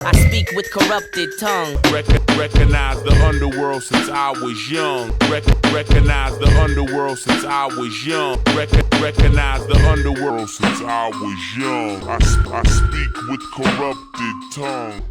I speak with corrupted tongue. Recognize the underworld since I was young. Recognize the underworld since I was young. Recognize the underworld since I was young. I speak with corrupted tongue.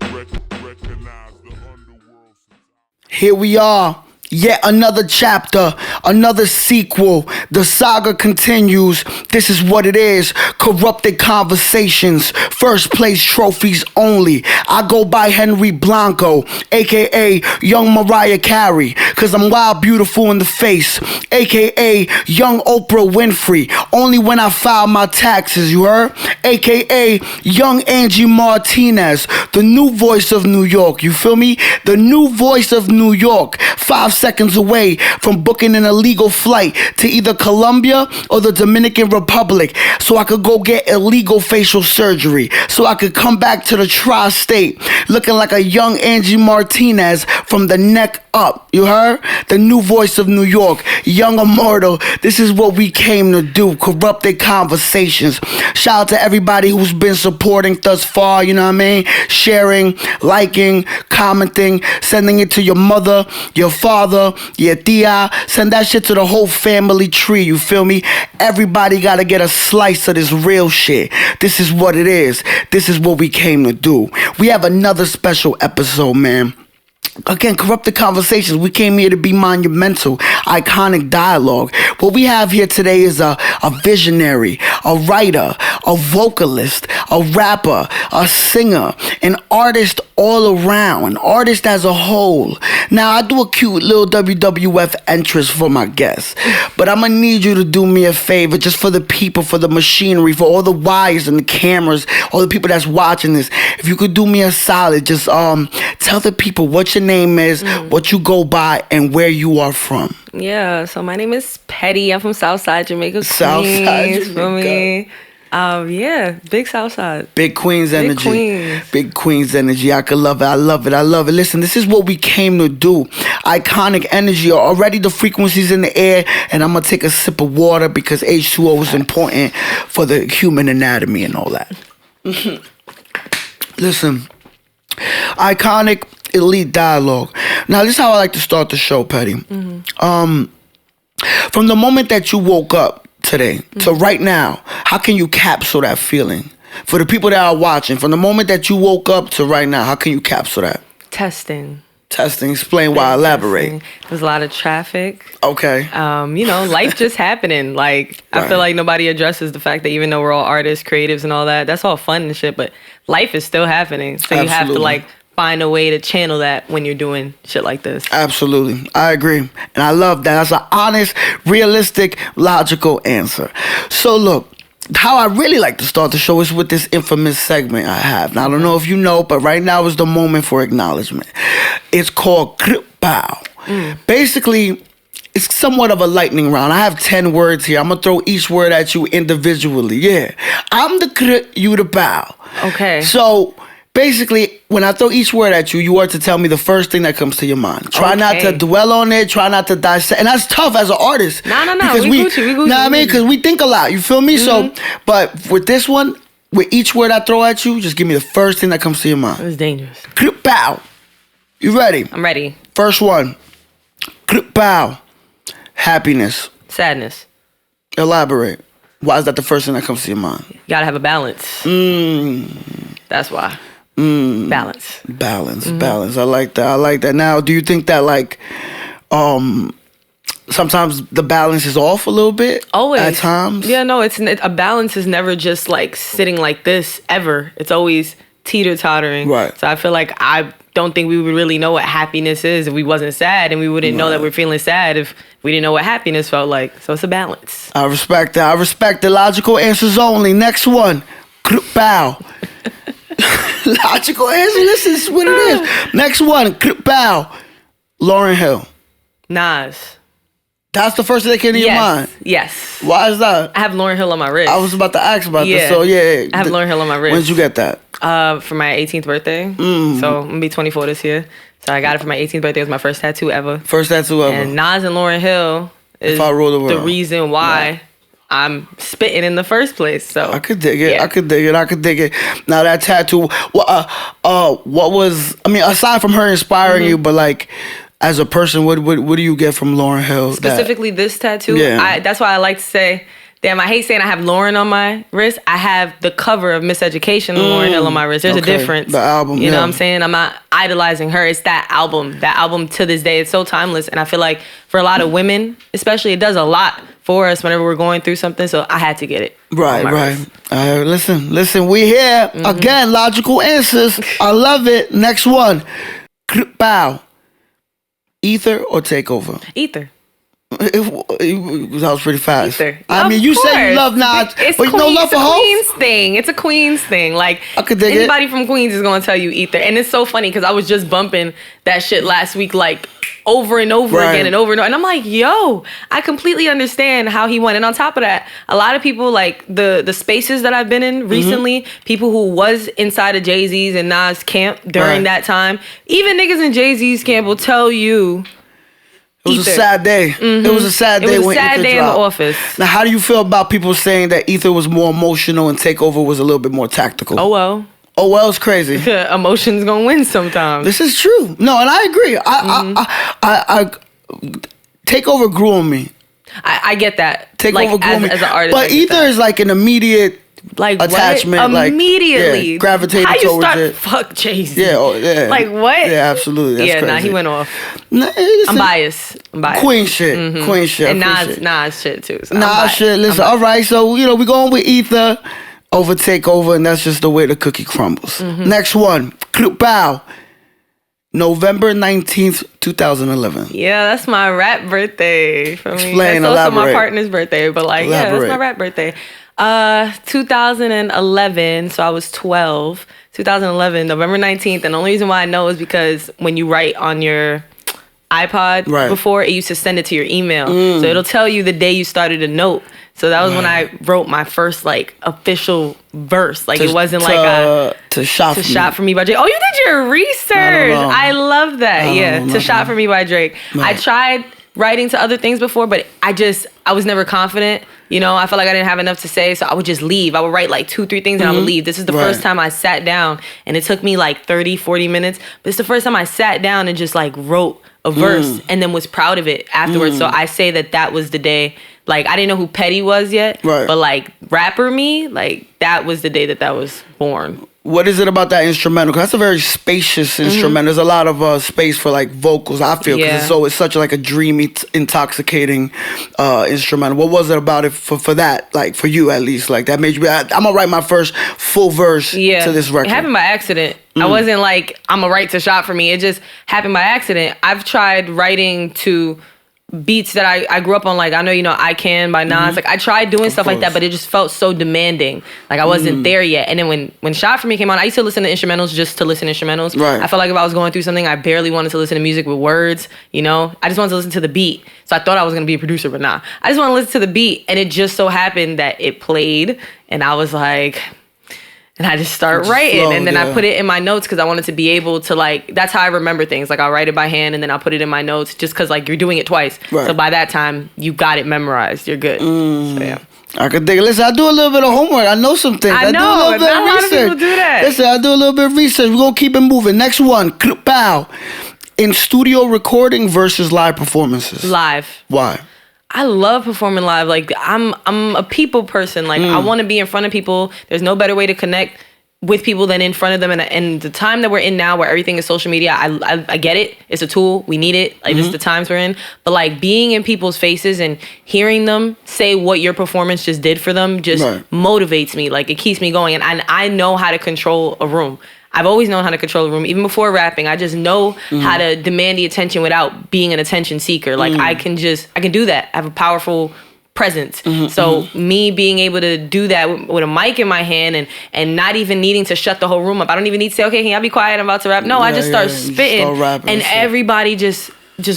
Recognize the underworld since Here we are. Yet another chapter, another sequel. The saga continues. This is what it is. Corrupted conversations. First place trophies only. I go by Henry Blanco, aka Young Mariah Carey, cause I'm wild, beautiful in the face, aka Young Oprah Winfrey. Only when I file my taxes, you heard? Aka Young Angie Martinez, the new voice of New York. You feel me? The new voice of New York. 5 seconds away from booking an illegal flight to either Colombia or the Dominican Republic so I could go get illegal facial surgery, so I could come back to the tri-state looking like a young Angie Martinez from the neck up. You heard? The new voice of New York, Young Immortal. This is what we came to do. Corrupted conversations. Shout out to everybody who's been supporting thus far, you know what I mean? Sharing, liking, commenting, sending it to your mother, your father, your tia. Send that shit to the whole family tree, you feel me? Everybody gotta get a slice of this real shit. This is what it is. This is what we came to do. We have another special episode, man. Again, corrupted conversations. We came here to be monumental, iconic dialogue. What we have here today is a visionary, a writer, a vocalist, a rapper, a singer, an artist all around, an artist as a whole. Now, I do a cute little WWF entrance for my guests, but I'm gonna need you to do me a favor, just for the people, for the machinery, for all the wires and the cameras, all the people that's watching this. If you could do me a solid, just tell the people what your name is, what you go by, and where you are from. Yeah, so my name is Petty. I'm from Southside Jamaica, Southside Queens. Jamaica. For me. Yeah, big Southside. Big Queens energy. Queens. Big Queens energy. I could love it. I love it. I love it. Listen, this is what we came to do. Iconic energy. Already the frequencies in the air. And I'm going to take a sip of water because H2O is important for the human anatomy and all that. Listen. Iconic elite dialogue. Now, this is how I like to start the show, Petty. From the moment that you woke up today to right now, how can you capsule that feeling? For the people that are watching, from the moment that you woke up to right now, how can you capsule that? Testing. Explain why. Elaborate. There's a lot of traffic. Okay. Life just happening. Like, I feel like nobody addresses the fact that even though we're all artists, creatives and all that, that's all fun and shit, but life is still happening. So you have to find a way to channel that when you're doing shit like this. Absolutely. I agree. And I love that. That's an honest, realistic, logical answer. So look, how I really like to start the show is with this infamous segment I have. Now, I don't know if you know, but right now is the moment for acknowledgement. It's called Krip Bow. Basically, it's somewhat of a lightning round. I have 10 words here. I'm going to throw each word at you individually. Yeah. I'm the Krip, you the bow. Okay. So, basically, when I throw each word at you, you are to tell me the first thing that comes to your mind. Try not to dwell on it. Try not to dissect. And that's tough as an artist. No. Because we Gucci. Know what I mean? Because we think a lot. You feel me? So, but with this one, with each word I throw at you, just give me the first thing that comes to your mind. It's dangerous. Krip Bow. You ready? I'm ready. First one. Krip Bow. Happiness. Sadness. Elaborate. Why is that the first thing that comes to your mind? You gotta have a balance. That's why. Balance. Balance. I like that. Now, do you think that sometimes the balance is off a little bit? Always. At times? Yeah, no, a balance is never just like sitting like this ever. It's always teeter-tottering. Right. So I feel like I don't think we would really know what happiness is if we wasn't sad, and we wouldn't know that we're feeling sad if we didn't know what happiness felt like. So it's a balance. I respect that. I respect the logical answers only. Next one. Krip Bow. Logical answer. This is what it is. Next one. Krip Bow. Lauryn Hill. Nas. That's the first thing that came to your mind? Yes. Why is that? I have Lauryn Hill on my wrist. I was about to ask about this. Yeah. So, yeah. I have Lauryn Hill on my wrist. When did you get that? For my 18th birthday. So I'm going to be 24 this year. So I got it for my 18th birthday. It was my first tattoo ever. First tattoo ever. And Nas and Lauryn Hill is If I rule the world. the reason why I'm spitting in the first place. So I could dig it. Yeah. I could dig it. Now that tattoo, what was? I mean, aside from her inspiring you, but like as a person, what do you get from Lauryn Hill? Specifically, this tattoo. Yeah. That's why I like to say. Damn, I hate saying I have Lauryn on my wrist. I have the cover of Miseducation of Lauryn Hill on my wrist. There's a difference. The album, you know what I'm saying? I'm not idolizing her. It's that album. That album to this day, it's so timeless. And I feel like for a lot of women, especially, it does a lot for us whenever we're going through something. So I had to get it. Right. Listen, we here. Again, logical answers. I love it. Next one. Bow. Ether or Takeover? Ether. That was pretty fast. Ether. I mean, you say you love Nas, but no love for Hov? It's a Queens thing. Like, I could dig anybody from Queens is going to tell you Ether. And it's so funny because I was just bumping that shit last week, like, over and over again and over and over. And I'm like, yo, I completely understand how he went. And on top of that, a lot of people, like, the spaces that I've been in recently, people who was inside of Jay-Z's and Nas camp during that time, even niggas in Jay-Z's camp will tell you, it was a sad day. It was a sad day when Ether dropped. It was a sad day in the office. Now, how do you feel about people saying that Ether was more emotional and Takeover was a little bit more tactical? Oh, well. Oh, well, it's crazy. Emotions gonna win sometimes. This is true. No, and I agree. I Takeover grew on me. I get that. Takeover grew on me. As an artist. But Ether is like an immediate like attachment. What? Immediately. Like, gravitated how you towards start, it. Fuck Jay-Z. Yeah. Like what? Yeah, absolutely. That's crazy. He went off. Nah, I'm biased. Queen shit. Queen shit. And Nas shit too. So Nas shit. Listen, all right. So, we're going with Ether over Takeover, and that's just the way the cookie crumbles. Next one. Bow. November 19th, 2011. Yeah, that's my rap birthday for me. Explain, that's also elaborate. my partner's birthday, but like, yeah, that's my rap birthday. 2011, so I was 12. 2011, November 19th, and the only reason why I know is because when you write on your iPod before, it used to send it to your email. So it'll tell you the day you started a note. So that was when I wrote my first like official verse. Like it wasn't like To Shot for Me by Drake. Oh, you did your research. I love that. To Shot for Me by Drake. I tried writing to other things before, but I was never confident. I felt like I didn't have enough to say, so I would just leave. I would write like 2-3 things and I would leave. This is the first time I sat down, and it took me like 30-40 minutes, but it's the first time I sat down and just like wrote a verse and then was proud of it afterwards. So I say that was the day. Like, I didn't know who Petty was yet, but like rapper me, like that was the day that was born. What is it about that instrumental? Because that's a very spacious instrumental. There's a lot of space for like vocals, I feel, because it's such like a dreamy, intoxicating instrumental. What was it about it for that, like for you at least, like that made you, I'm going to write my first full verse to this record? It happened by accident. I wasn't like, I'm going to write to Shot for Me. It just happened by accident. I've tried writing to beats that I grew up on, like I know I Can by Nas. Like I tried doing stuff like that, but it just felt so demanding. Like I wasn't there yet. And then when Shot for Me came on, I used to listen to instrumentals just to listen to instrumentals. I felt like if I was going through something, I barely wanted to listen to music with words. I just wanted to listen to the beat. So I thought I was gonna be a producer, but nah. I just want to listen to the beat, and it just so happened that it played, and I was like. And I just start writing, and then I put it in my notes because I wanted to be able to like. That's how I remember things. Like I'll write it by hand, and then I'll put it in my notes, just because like you're doing it twice. So by that time, you got it memorized. You're good. So yeah. I could think. Listen, I do a little bit of homework. I know some things. I do a little bit of research. Not a lot of people do that. Listen, I do a little bit of research. We're gonna keep it moving. Next one. Pow. In studio recording versus live performances. Live. Why? I love performing live. Like I'm a people person. Like I want to be in front of people. There's no better way to connect with people than in front of them. And the time that we're in now, where everything is social media, I get it. It's a tool. We need it. Like this is the times we're in. But like being in people's faces and hearing them say what your performance just did for them just motivates me. Like it keeps me going. And I know how to control a room. I've always known how to control a room, even before rapping. I just know how to demand the attention without being an attention seeker. Like I can do that. I have a powerful presence. So me being able to do that with a mic in my hand and not even needing to shut the whole room up. I don't even need to say, okay, can y'all be quiet? I'm about to rap. No, I just start spitting, and everybody just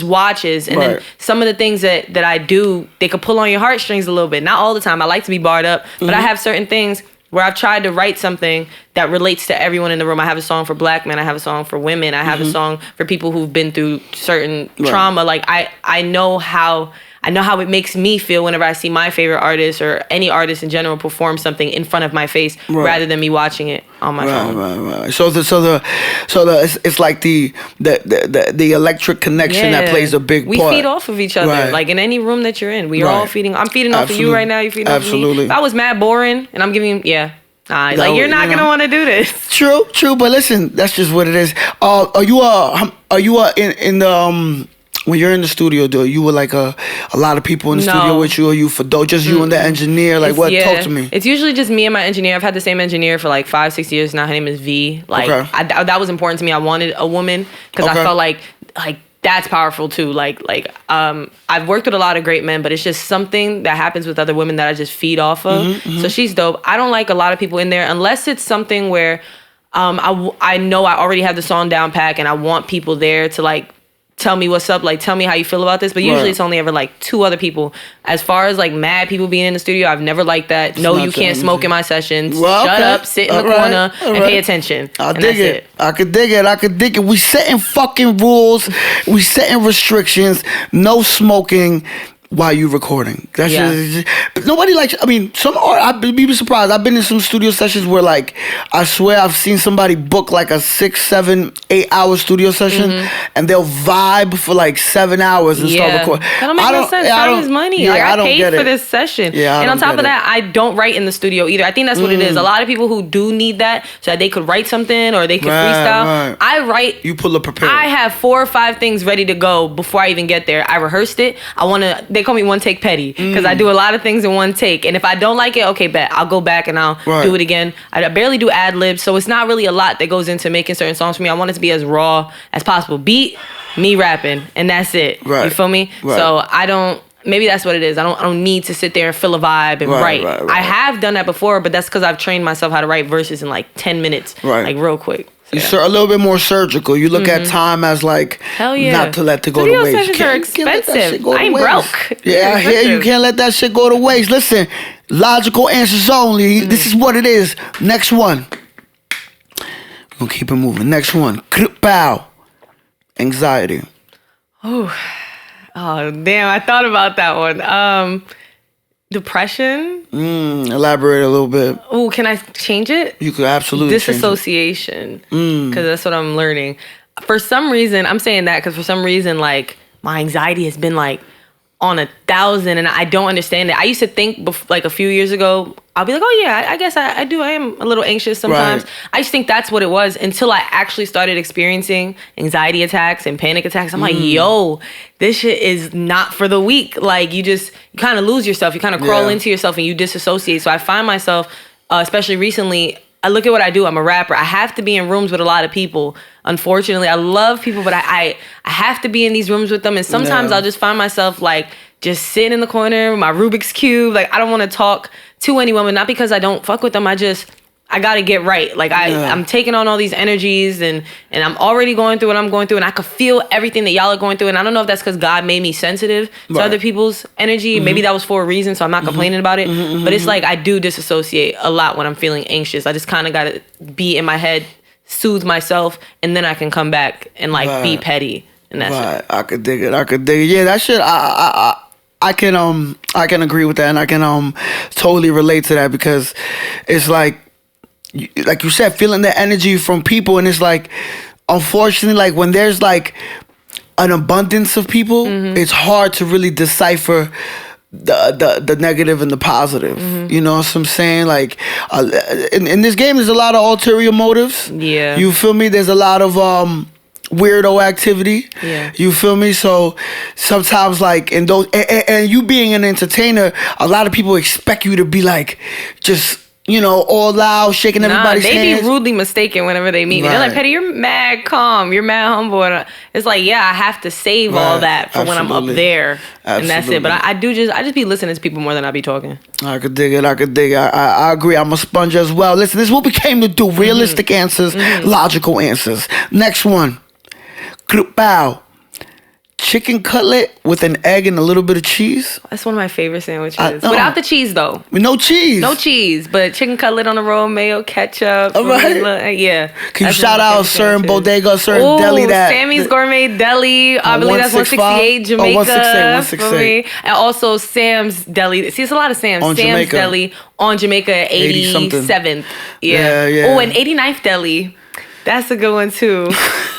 watches. And then some of the things that I do, they could pull on your heartstrings a little bit. Not all the time. I like to be barred up, but I have certain things where I've tried to write something that relates to everyone in the room. I have a song for black men. I have a song for women. I have a song for people who've been through certain trauma. Like I know how I know how it makes me feel whenever I see my favorite artist or any artist in general perform something in front of my face, rather than me watching it on my phone. Right. So it's like the electric connection that plays a big part. We feed off of each other. Like in any room that you're in, we are all feeding. I'm feeding off of you right now. You're feeding off of me. If I was mad boring and I'm giving you, like you're not gonna want to do this. True. But listen, that's just what it is. Are you in the when you're in the studio, do you with like a lot of people in the studio with you, or you just you and the engineer? Like what? Talk to me. It's usually just me and my engineer. I've had the same engineer for like 5-6 years now. Her name is V. Like that was important to me. I wanted a woman because I felt like that's powerful too. I've worked with a lot of great men, but it's just something that happens with other women that I just feed off of. So she's dope. I don't like a lot of people in there unless it's something where I know I already have the song down pack and I want people there to like tell me what's up, like tell me how you feel about this. But usually it's only ever like 2 other people. As far as like mad people being in the studio, I've never liked that. No, you can't smoke in my sessions. Shut up, sit in the corner and pay attention. I dig it. I could dig it. We setting fucking rules. We setting restrictions. No smoking while you recording. That's just, but nobody likes. I mean, I'd be surprised. I've been in some studio sessions where, like, I swear I've seen somebody book like a 6, 7, 8 hour studio session, and they'll vibe for like 7 hours and start recording. That don't make no sense. Time is money. Like I paid for this session, and on top of that, I don't write in the studio either. I think that's what it is. A lot of people who do need that so that they could write something or they could freestyle. I write. You pull up prepared. I have 4 or 5 things ready to go before I even get there. I rehearsed it. They call me one take Petty because I do a lot of things in one take, and if I don't like it, okay, bet I'll go back and I'll do it again. I barely do ad libs, so it's not really a lot that goes into making certain songs for me. I want it to be as raw as possible. Beat, me rapping, and that's it. You feel me? So I don't. Maybe that's what it is. I don't need to sit there and feel a vibe and write. I have done that before, but that's because I've trained myself how to write verses in like 10 minutes, like real quick. You're a little bit more surgical. You look at time as like not to let it go to waste. Studio sessions are expensive. I ain't broke. Yeah, I hear you. Can't let that shit go to waste. Listen, logical answers only. This is what it is. Next one. We're gonna keep it moving. Next one. Bow. Anxiety. Oh, damn. I thought about that one. Depression. Elaborate a little bit. Oh, can I change it? You could absolutely disassociation. Because that's what I'm learning. For some reason, I'm saying that because for some reason, like, my anxiety has been like on 1,000 and I don't understand it. I used to think like a few years ago, I'll be like, oh yeah, I guess I do. I am a little anxious sometimes. I just think that's what it was until I actually started experiencing anxiety attacks and panic attacks. I'm like, yo, this shit is not for the weak. Like you kind of lose yourself. You kind of crawl into yourself and you disassociate. So I find myself, especially recently, I look at what I do. I'm a rapper. I have to be in rooms with a lot of people. Unfortunately, I love people, but I have to be in these rooms with them. And sometimes I'll just find myself like just sitting in the corner with my Rubik's Cube. Like I don't want to talk to anyone, but not because I don't fuck with them. I got to get right. Like I'm taking on all these energies and I'm already going through what I'm going through. And I could feel everything that y'all are going through. And I don't know if that's because God made me sensitive to other people's energy. Maybe that was for a reason. So I'm not complaining about it. But it's like I do disassociate a lot when I'm feeling anxious. I just kind of got to be in my head, soothe myself, and then I can come back and like be petty. And that's it. I could dig it. Yeah, that shit, I can agree with that. And I can totally relate to that because it's like you said, feeling the energy from people, and it's like, unfortunately, like when there's like an abundance of people, it's hard to really decipher the negative and the positive. You know what I'm saying? Like in this game, there's a lot of ulterior motives. Yeah, you feel me? There's a lot of weirdo activity. Yeah, you feel me? So sometimes, like in those, and you being an entertainer, a lot of people expect you to be like just, you know, all loud, shaking everybody's hands. They be rudely mistaken whenever they meet me. They're like, Petty, you're mad calm. You're mad humble. And it's like, yeah, I have to save all that for when I'm up there. And that's it. But I just be listening to people more than I be talking. I could dig it. I agree. I'm a sponge as well. Listen, this is what we came to do. Realistic answers, logical answers. Next one. Bow. chicken cutlet with an egg and a little bit of cheese. That's one of my favorite sandwiches. Without the cheese, though. No cheese. No cheese, but chicken cutlet on the roll, mayo, ketchup. All right. Yeah. Can you shout out certain bodega, certain deli Sammy's Gourmet Deli. I believe that's 168 Jamaica. 168. And also Sam's Deli. See, it's a lot of Sam's. On Sam's Jamaica. Deli on Jamaica, 87th. Yeah. Oh, and 89th Deli. That's a good one, too.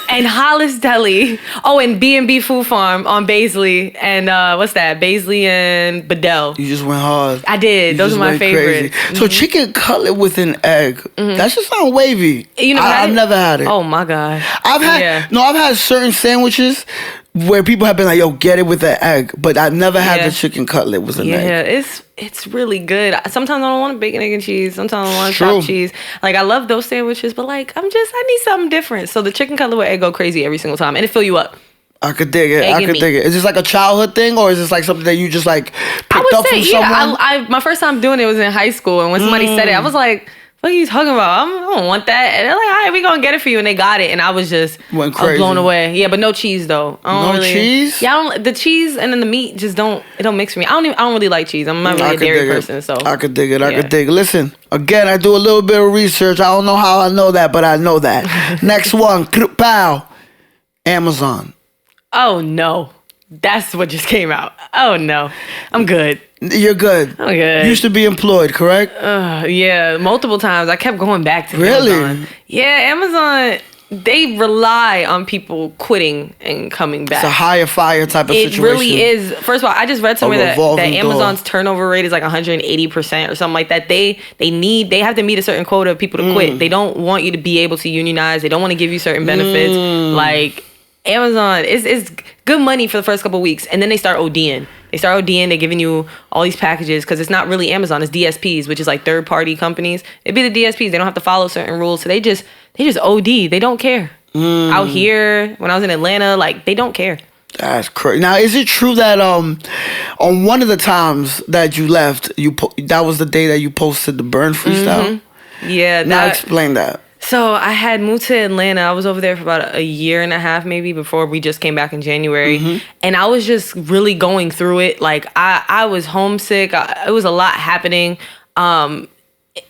And Hollis Deli. Oh, and B&B Food Farm on Baisley. And what's that? Baisley and Bedell. You just went hard. I did. Those are my favorites. So chicken cutlet with an egg. That just sounds wavy. You know, I've never had it. Oh, my God. I've had certain sandwiches where people have been like, yo, get it with an egg. But I never had the chicken cutlet with an egg. Yeah, it's really good. Sometimes I don't want a bacon, egg, and cheese. Sometimes I want chopped cheese. Like, I love those sandwiches, but like, I need something different. So the chicken cutlet with egg go crazy every single time, and it fill you up. I could dig it. Is this like a childhood thing, or is this like something that you just like picked up from someone? I my first time doing it was in high school, and when somebody said it, I was like, what are you talking about? I don't want that. And they're like, all right, we gonna get it for you. And they got it. And I was just blown away. Yeah, but no cheese though. Cheese? Yeah, the cheese and then the meat just don't mix for me. I don't really like cheese. I'm not really a dairy person. So I could dig it. I could dig it. Listen, again, I do a little bit of research. I don't know how I know that, but I know that. Next one, pow, Amazon. Oh no. That's what just came out. Oh no. I'm good. You're good. I'm good. You used to be employed, correct? Yeah, multiple times. I kept going back to Amazon. Yeah, Amazon, they rely on people quitting and coming back. It's a hire fire type of situation. It really is. First of all, I just read somewhere that Amazon's turnover rate is like 180% or something like that. They have to meet a certain quota of people to quit. They don't want you to be able to unionize. They don't want to give you certain benefits. Like, Amazon is good money for the first couple of weeks, and then they start ODing. They're giving you all these packages because it's not really Amazon, it's DSPs, which is like third-party companies. It'd be the DSPs. They don't have to follow certain rules, so they just OD. They don't care. Out here, when I was in Atlanta, like, they don't care. That's crazy. Now, is it true that on one of the times that you left, that was the day that you posted the burn freestyle? Yeah. Now explain that. So I had moved to Atlanta. I was over there for about a year and a half maybe before we just came back in January. And I was just really going through it. Like, I was homesick. It was a lot happening. And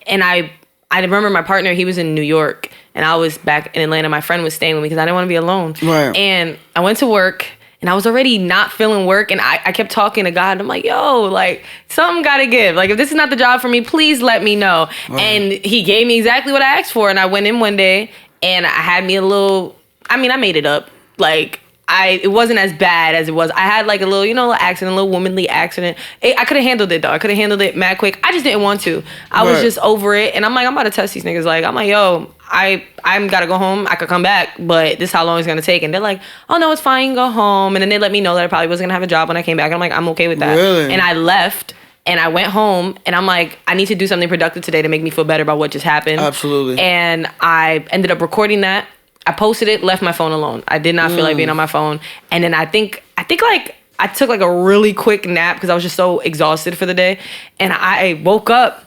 I remember my partner, he was in New York. And I was back in Atlanta. My friend was staying with me because I didn't want to be alone. Right. And I went to work. And I was already not feeling work. And I kept talking to God. I'm like, yo, like, something got to give. Like, if this is not the job for me, please let me know. Right. And he gave me exactly what I asked for. And I went in one day and I had me a little, I made it up. Like, it wasn't as bad as it was. I had like a little, accident, a little womanly accident. I could have handled it though. I could have handled it mad quick. I just didn't want to. I was just over it. And I'm like, I'm about to test these niggas. Like, I'm like, yo, I'm gotta go home. I could come back, but this is how long it's gonna take. And they're like, oh no, it's fine, you can go home. And then they let me know that I probably wasn't gonna have a job when I came back. And I'm like, I'm okay with that. Really? And I left and I went home and I'm like, I need to do something productive today to make me feel better about what just happened. Absolutely. And I ended up recording that. I posted it, left my phone alone. I did not feel like being on my phone. And then I think like I took like a really quick nap because I was just so exhausted for the day. And I woke up.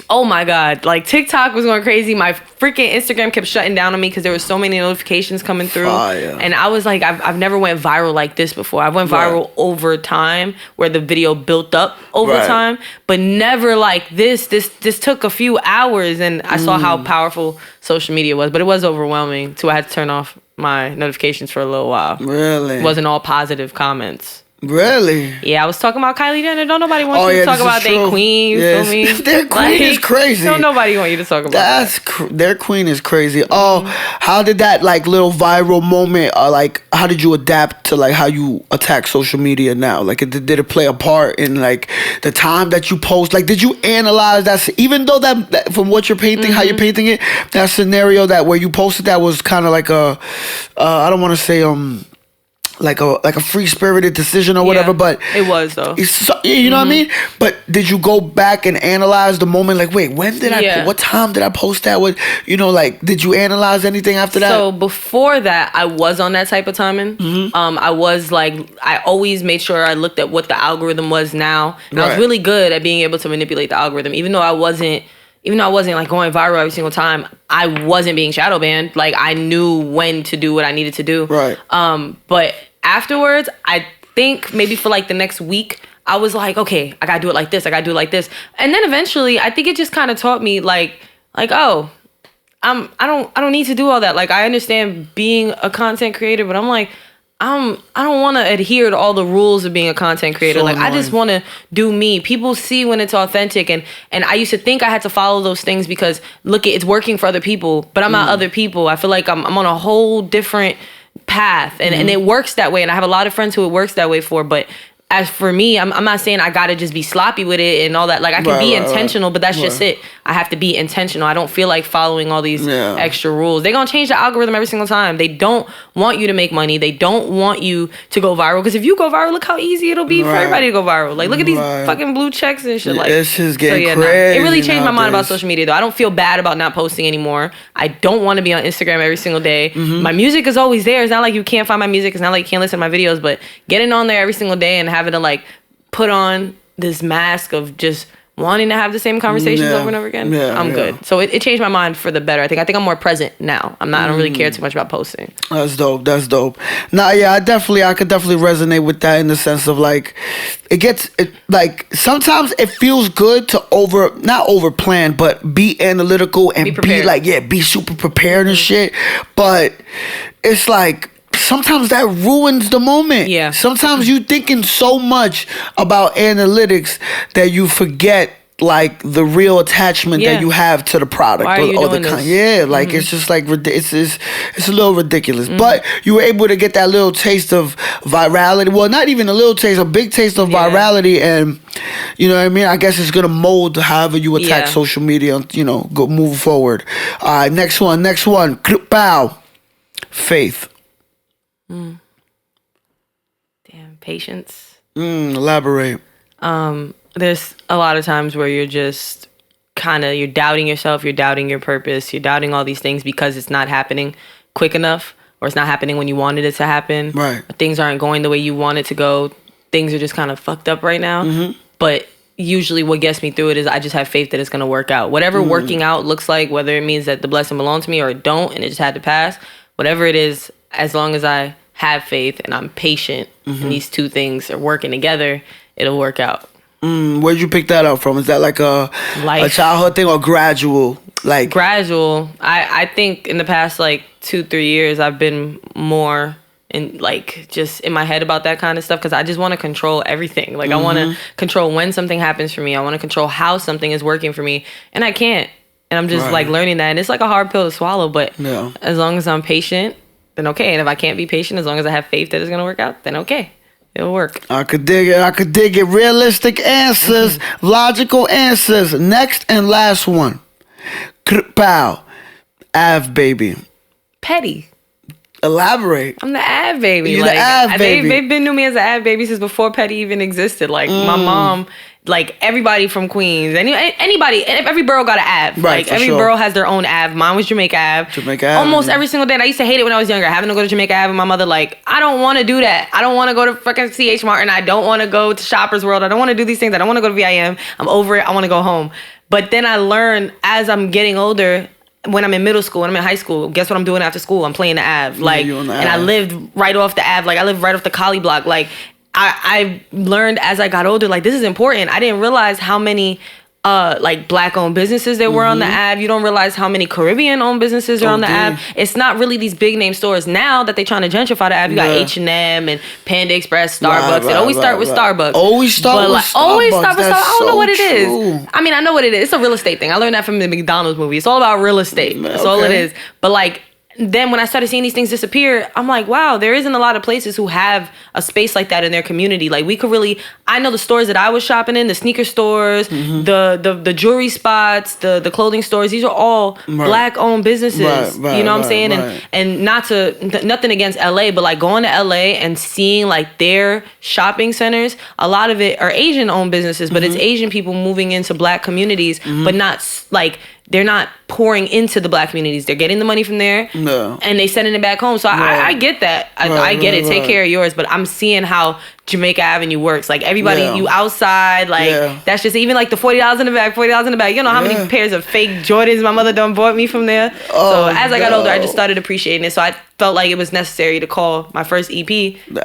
Oh my God. Like, TikTok was going crazy. My freaking Instagram kept shutting down on me because there were so many notifications coming through. Fire. And I was like, I've never went viral like this before. I went viral over time where the video built up over time, but never like this. This took a few hours and I saw how powerful social media was, but it was overwhelming too. I had to turn off my notifications for a little while. Really? It wasn't all positive comments. Really? Yeah, I was talking about Kylie Jenner. Don't nobody want you to talk about their queen. You feel me? Their queen is crazy. Don't nobody want you to talk about that. Their queen is crazy. Oh, how did that like little viral moment? Like, how did you adapt to like how you attack social media now? Like, did it play a part in like the time that you post? Like, did you analyze that? Even though that from what you're painting, how you're painting it, that scenario that where you posted that was kind of like a, I don't want to say like a free-spirited decision or whatever, but it was though. You know what I mean? But did you go back and analyze the moment? Like, wait, when did what time did I post that? What, like, did you analyze anything after that? So before that, I was on that type of timing. I was like, I always made sure I looked at what the algorithm was now, and I was really good at being able to manipulate the algorithm, even though I wasn't like going viral every single time. I wasn't being shadow banned. Like, I knew when to do what I needed to do. Right. But afterwards, I think maybe for like the next week, I was like, okay, I gotta do it like this. I gotta do it like this. And then eventually, I think it just kind of taught me like, oh, I don't need to do all that. Like, I understand being a content creator, but I'm like, I don't want to adhere to all the rules of being a content creator. So like, annoying. I just want to do me. People see when it's authentic, and I used to think I had to follow those things because look, it's working for other people, but I'm not other people. I feel like I'm on a whole different path, and it works that way. And I have a lot of friends who it works that way for, but as for me, I'm not saying I gotta just be sloppy with it and all that. Like, I can be intentional, but that's just it. I have to be intentional. I don't feel like following all these extra rules. They're gonna change the algorithm every single time. They don't want you to make money. They don't want you to go viral. Because if you go viral, look how easy it'll be for everybody to go viral. Like, look at these fucking blue checks and shit. Like, it's just getting crazy. It really changed my mind about social media, though. I don't feel bad about not posting anymore. I don't want to be on Instagram every single day. My music is always there. It's not like you can't find my music. It's not like you can't listen to my videos. But getting on there every single day and having to like put on this mask of just wanting to have the same conversations over and over again, I'm good. So it changed my mind for the better. I think I'm more present now. I don't really care too much about posting. That's dope. Nah, yeah, I could definitely resonate with that in the sense of like, like sometimes it feels good to not over plan, but be analytical and be super prepared and shit. But it's like, sometimes that ruins the moment. Yeah. Sometimes you thinking so much about analytics that you forget like the real attachment that you have to the product. Why are you doing this? Yeah, like it's just like it's a little ridiculous. But you were able to get that little taste of virality. Well, not even a little taste, a big taste of virality, and you know what I mean. I guess it's gonna mold however you attack social media. You know, go move forward. All right, next one. Pow. Faith. Damn, patience. Elaborate. There's a lot of times where you're just you're doubting yourself, you're doubting your purpose, you're doubting all these things because it's not happening quick enough, or it's not happening when you wanted it to happen. Right. Or things aren't going the way you want it to go. Things are just kind of fucked up right now. But usually what gets me through it is I just have faith that it's going to work out. Whatever working out looks like, whether it means that the blessing belongs to me or it don't and it just had to pass, whatever it is, as long as I have faith and I'm patient and these two things are working together, it'll work out. Where'd you pick that up from? Is that like a childhood thing or gradual? Like gradual. I think in the past like 2-3 years I've been more in like just in my head about that kind of stuff because I just want to control everything. Like I want to control when something happens for me. I want to control how something is working for me, and I can't. And I'm just like learning that, and it's like a hard pill to swallow. But as long as I'm patient, then okay. And if I can't be patient, as long as I have faith that it's gonna work out, then okay, it'll work. I could dig it. Realistic answers, logical answers. Next and last one. Pow. Ave Baby. Petty. Elaborate. I'm the Ave Baby. You're the Ave Baby. They've been knew me as an Ave Baby since before Petty even existed. Like my mom. Like everybody from Queens, anybody, every borough got an Ave. Right, like every borough has their own Ave. Mine was Jamaica Ave. Almost every single day. And I used to hate it when I was younger, having to go to Jamaica Ave. And my mother like, I don't want to do that. I don't want to go to fucking CH Martin. I don't want to go to Shoppers World. I don't want to do these things. I don't want to go to VIM. I'm over it. I want to go home. But then I learned as I'm getting older, when I'm in middle school, when I'm in high school, guess what I'm doing after school? I'm playing the Ave. Like, and I lived right off the Ave. Like I lived right off the Collie block. Like. I learned as I got older, like, this is important. I didn't realize how many, like, Black-owned businesses there were on the Ave. You don't realize how many Caribbean-owned businesses are on the Ave. It's not really these big-name stores. Now that they're trying to gentrify the Ave, you got H&M and Panda Express, Starbucks. It always start with Starbucks. Always start with Starbucks. I don't know what it is. I mean, I know what it is. It's a real estate thing. I learned that from the McDonald's movie. It's all about real estate. That's all it is. But, like, then when I started seeing these things disappear, I'm like, wow, there isn't a lot of places who have a space like that in their community. Like we could really, I know the stores that I was shopping in, the sneaker stores, the jewelry spots, the clothing stores, these are all Black owned businesses. You know what I'm saying? And nothing against LA, but like going to LA and seeing like their shopping centers, a lot of it are Asian owned businesses, but it's Asian people moving into Black communities, but not like, they're not pouring into the Black communities. They're getting the money from there, and they sending it back home. So I get that. I get it. Take care of yours. But I'm seeing how Jamaica Avenue works. Like everybody, you outside. Like that's just even like the $40 in the bag. You know how many pairs of fake Jordans my mother done bought me from there. So as I got older, I just started appreciating it. So I felt like it was necessary to call my first EP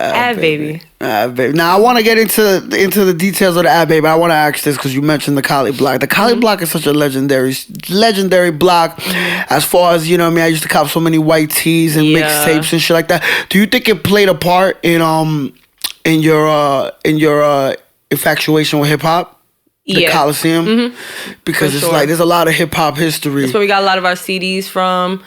Ave Baby. Ave Baby. Now I want to get into the details of the Ave Baby. I want to ask this because you mentioned the Cali block. The Cali block is such a legendary block. As far as, you know what I mean, I used to cop so many white tees and mixtapes and shit like that. Do you think it played a part in your infatuation with hip hop? The Coliseum, because it's like there's a lot of hip hop history. That's where we got a lot of our CDs from.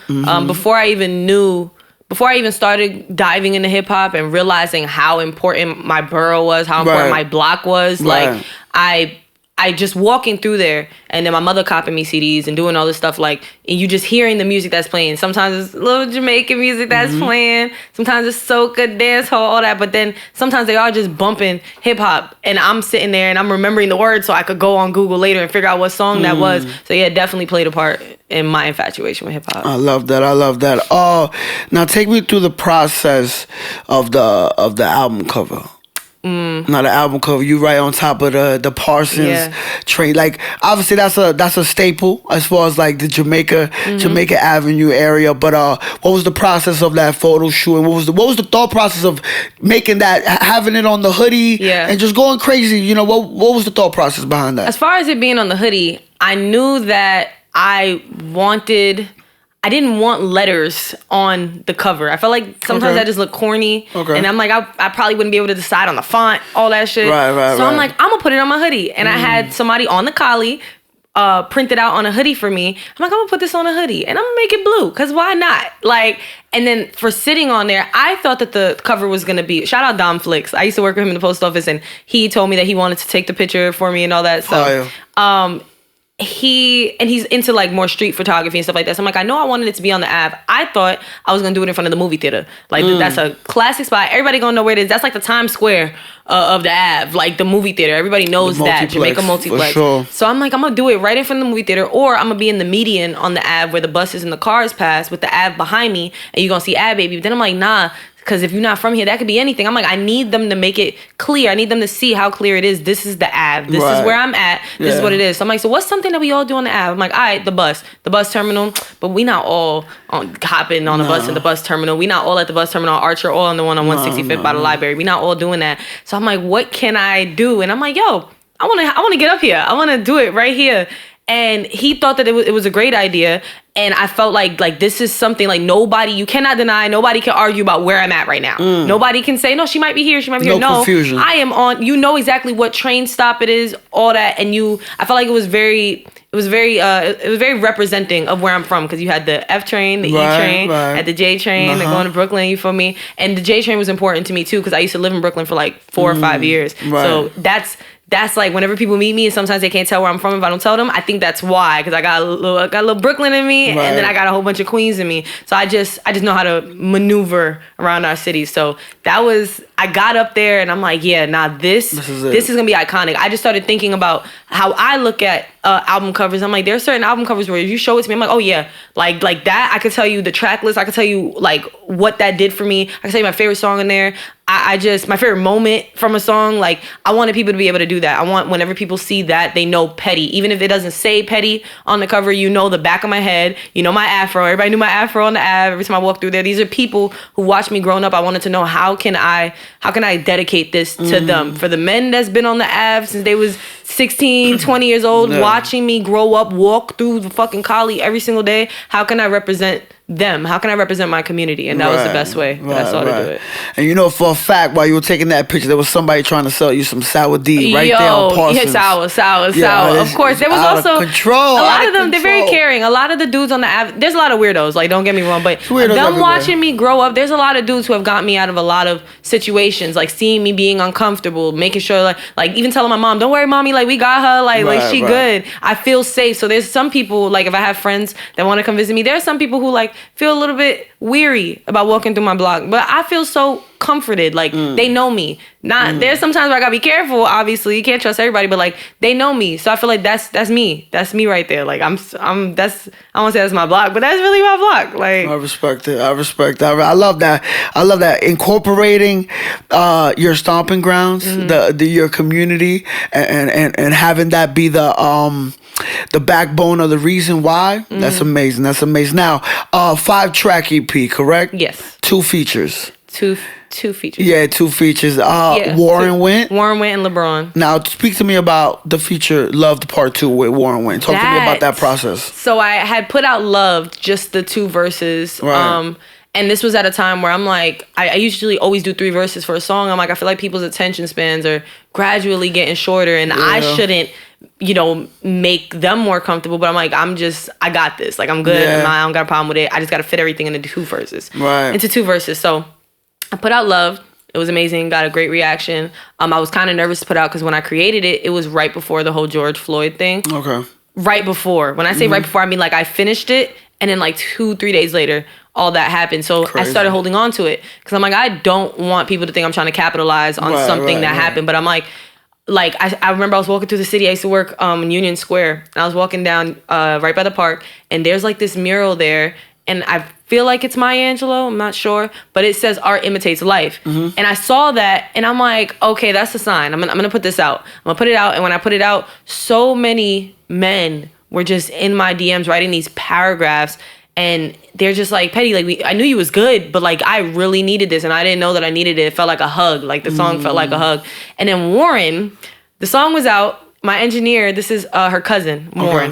Before I even started diving into hip hop and realizing how important my borough was, how important my block was, like I just walking through there, and then my mother copping me CDs and doing all this stuff, like, and you just hearing the music that's playing. Sometimes it's little Jamaican music that's playing. Sometimes it's soca, dance hall, all that. But then sometimes they are just bumping hip hop, and I'm sitting there and I'm remembering the words so I could go on Google later and figure out what song that was. So yeah, it definitely played a part in my infatuation with hip hop. I love that. Now take me through the process of the album cover. Now the album cover, you right on top of the Parsons train. Like, obviously that's a staple as far as like the Jamaica Avenue area. But what was the process of that photo shoot, and what was the thought process of making that, having it on the hoodie and just going crazy? You know, what was the thought process behind that? As far as it being on the hoodie, I knew that I didn't want letters on the cover. I felt like sometimes that just looked corny. And I'm like, I probably wouldn't be able to decide on the font, all that shit. So I'm like, I'm gonna put it on my hoodie. And I had somebody on the Cali printed out on a hoodie for me. I'm like, I'm gonna put this on a hoodie and I'm gonna make it blue, cause why not? Like, and then for sitting on there, I thought that the cover was gonna be, shout out Dom Flicks. I used to work with him in the post office, and he told me that he wanted to take the picture for me and all that. So he's into like more street photography and stuff like that. So I'm like, I know I wanted it to be on the Ave. I thought I was gonna do it in front of the movie theater. Like that's a classic spot. Everybody gonna know where it is. That's like the Times Square of the Ave, like the movie theater. Everybody knows that Jamaica Multiplex. Sure. So I'm like, I'm gonna do it right in front of the movie theater, or I'm gonna be in the median on the Ave where the buses and the cars pass, with the Ave behind me, and you're gonna see Ave Baby. But then I'm like, nah. Because if you're not from here, that could be anything. I'm like, I need them to make it clear. I need them to see how clear it is. This is the Ave. This is where I'm at. This is what it is. So I'm like, so what's something that we all do on the Ave? I'm like, all right, the bus terminal. But we not all hopping on a bus at the bus terminal. We not all at the bus terminal Archer, all on the one on 165th by the library. We not all doing that. So I'm like, what can I do? And I'm like, yo, I want to get up here. I want to do it right here. And he thought that it was a great idea. And I felt like this is something like you cannot deny, nobody can argue about where I'm at right now. Nobody can say, no, she might be here, she might be here. No, confusion. I am on, you know exactly what train stop it is, all that. And I felt like it was very representing of where I'm from, because you had the F train, the E train, had the J train, and going to Brooklyn, you feel me? And the J train was important to me too, because I used to live in Brooklyn for like 4 or 5 years. So that's like, whenever people meet me and sometimes they can't tell where I'm from if I don't tell them, I think that's why, because I got a little Brooklyn in me, and then I got a whole bunch of Queens in me. So I just know how to maneuver around our cities. So I got up there and I'm like, yeah, this is gonna be iconic. I just started thinking about how I look at album covers. I'm like, there's certain album covers where you show it to me, I'm like, oh yeah, like that. I could tell you the track list. I could tell you like what that did for me. I could tell you my favorite song in there. My favorite moment from a song. Like, I wanted people to be able to do that. I want, whenever people see that, they know Petty. Even if it doesn't say Petty on the cover, you know the back of my head. You know my afro. Everybody knew my afro on the Ave. Every time I walk through there, these are people who watched me growing up. I wanted to know, how can I dedicate this to them? For the men that's been on the Ave since they was 16, 20 years old, watching me grow up, walk through the fucking Cali every single day. How can I represent them? How can I represent my community? And that was the best way that I saw to do it. And you know, for a fact, while you were taking that picture, there was somebody trying to sell you some sour D there on Parsons. Sour. Of course. There was also a lot of them, they're very caring. A lot of the dudes on the Ave, there's a lot of weirdos, like, don't get me wrong, but them watching me grow up, there's a lot of dudes who have gotten me out of a lot of situations, like seeing me being uncomfortable, making sure, like even telling my mom, don't worry, mommy, like we got her, like she good. I feel safe. So there's some people, like if I have friends that want to come visit me, there's some people who like feel a little bit weary about walking through my block, but I feel so comforted. Like they know me. There's sometimes where I gotta be careful. Obviously, you can't trust everybody, but like they know me. So I feel like that's me. That's me right there. Like that's I won't say that's my block, but that's really my block. Like I respect it. I love that. I love that incorporating your stomping grounds, your community, and having that be the backbone of the reason why. That's amazing. Now, 5-track EP, correct? Yes. 2 features. Two features. Yeah, 2 features. Warren Went and LeBron. Now, speak to me about the feature Loved Part 2 with Warren Went. Talk to me about that process. So I had put out Loved, just the 2 verses. Right. And this was at a time where I'm like, I usually always do 3 verses for a song. I'm like, I feel like people's attention spans are gradually getting shorter, and I shouldn't, make them more comfortable. But I'm like, I got this. Like, I'm good. Yeah. I don't got a problem with it. I just got to fit everything into 2 verses. Right. Into 2 verses. So I put out Love. It was amazing. Got a great reaction. I was kind of nervous to put out because when I created it, it was right before the whole George Floyd thing. Okay. Right before. When I say right before, I mean like I finished it, and then like 2-3 days later, all that happened. So Crazy. I started holding on to it because I'm like, I don't want people to think I'm trying to capitalize on something that happened. But I'm like I remember I was walking through the city. I used to work in Union Square, and I was walking down right by the park, and there's like this mural there, and I feel like it's Maya Angelou, I'm not sure, but it says art imitates life. And I saw that, and I'm like, okay, that's a sign. I'm gonna put this out. I'm gonna put it out, and when I put it out, so many men were just in my DMs writing these paragraphs, and they're just like, Petty, like I knew you was good, but like I really needed this, and I didn't know that I needed it. It felt like a hug. Like the song felt like a hug. And then Warren, the song was out. My engineer, this is her cousin, Warren.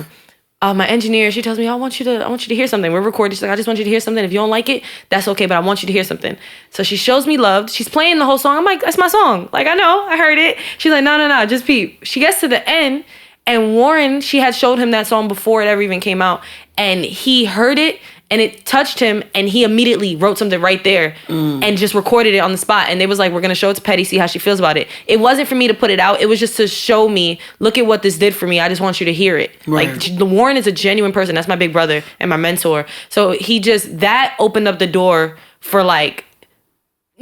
Okay. My engineer, she tells me, I want you to hear something. We're recording. She's like, I just want you to hear something. If you don't like it, that's okay, but I want you to hear something. So she shows me Loved. She's playing the whole song. I'm like, that's my song. Like, I know, I heard it. She's like, no, just peep. She gets to the end, and Warren, she had showed him that song before it ever even came out, and he heard it, and it touched him, and he immediately wrote something right there and just recorded it on the spot. And they was like, we're going to show it to Petty, see how she feels about it. It wasn't for me to put it out. It was just to show me, look at what this did for me. I just want you to hear it. Right. Like, Warren is a genuine person. That's my big brother and my mentor. So that opened up the door for like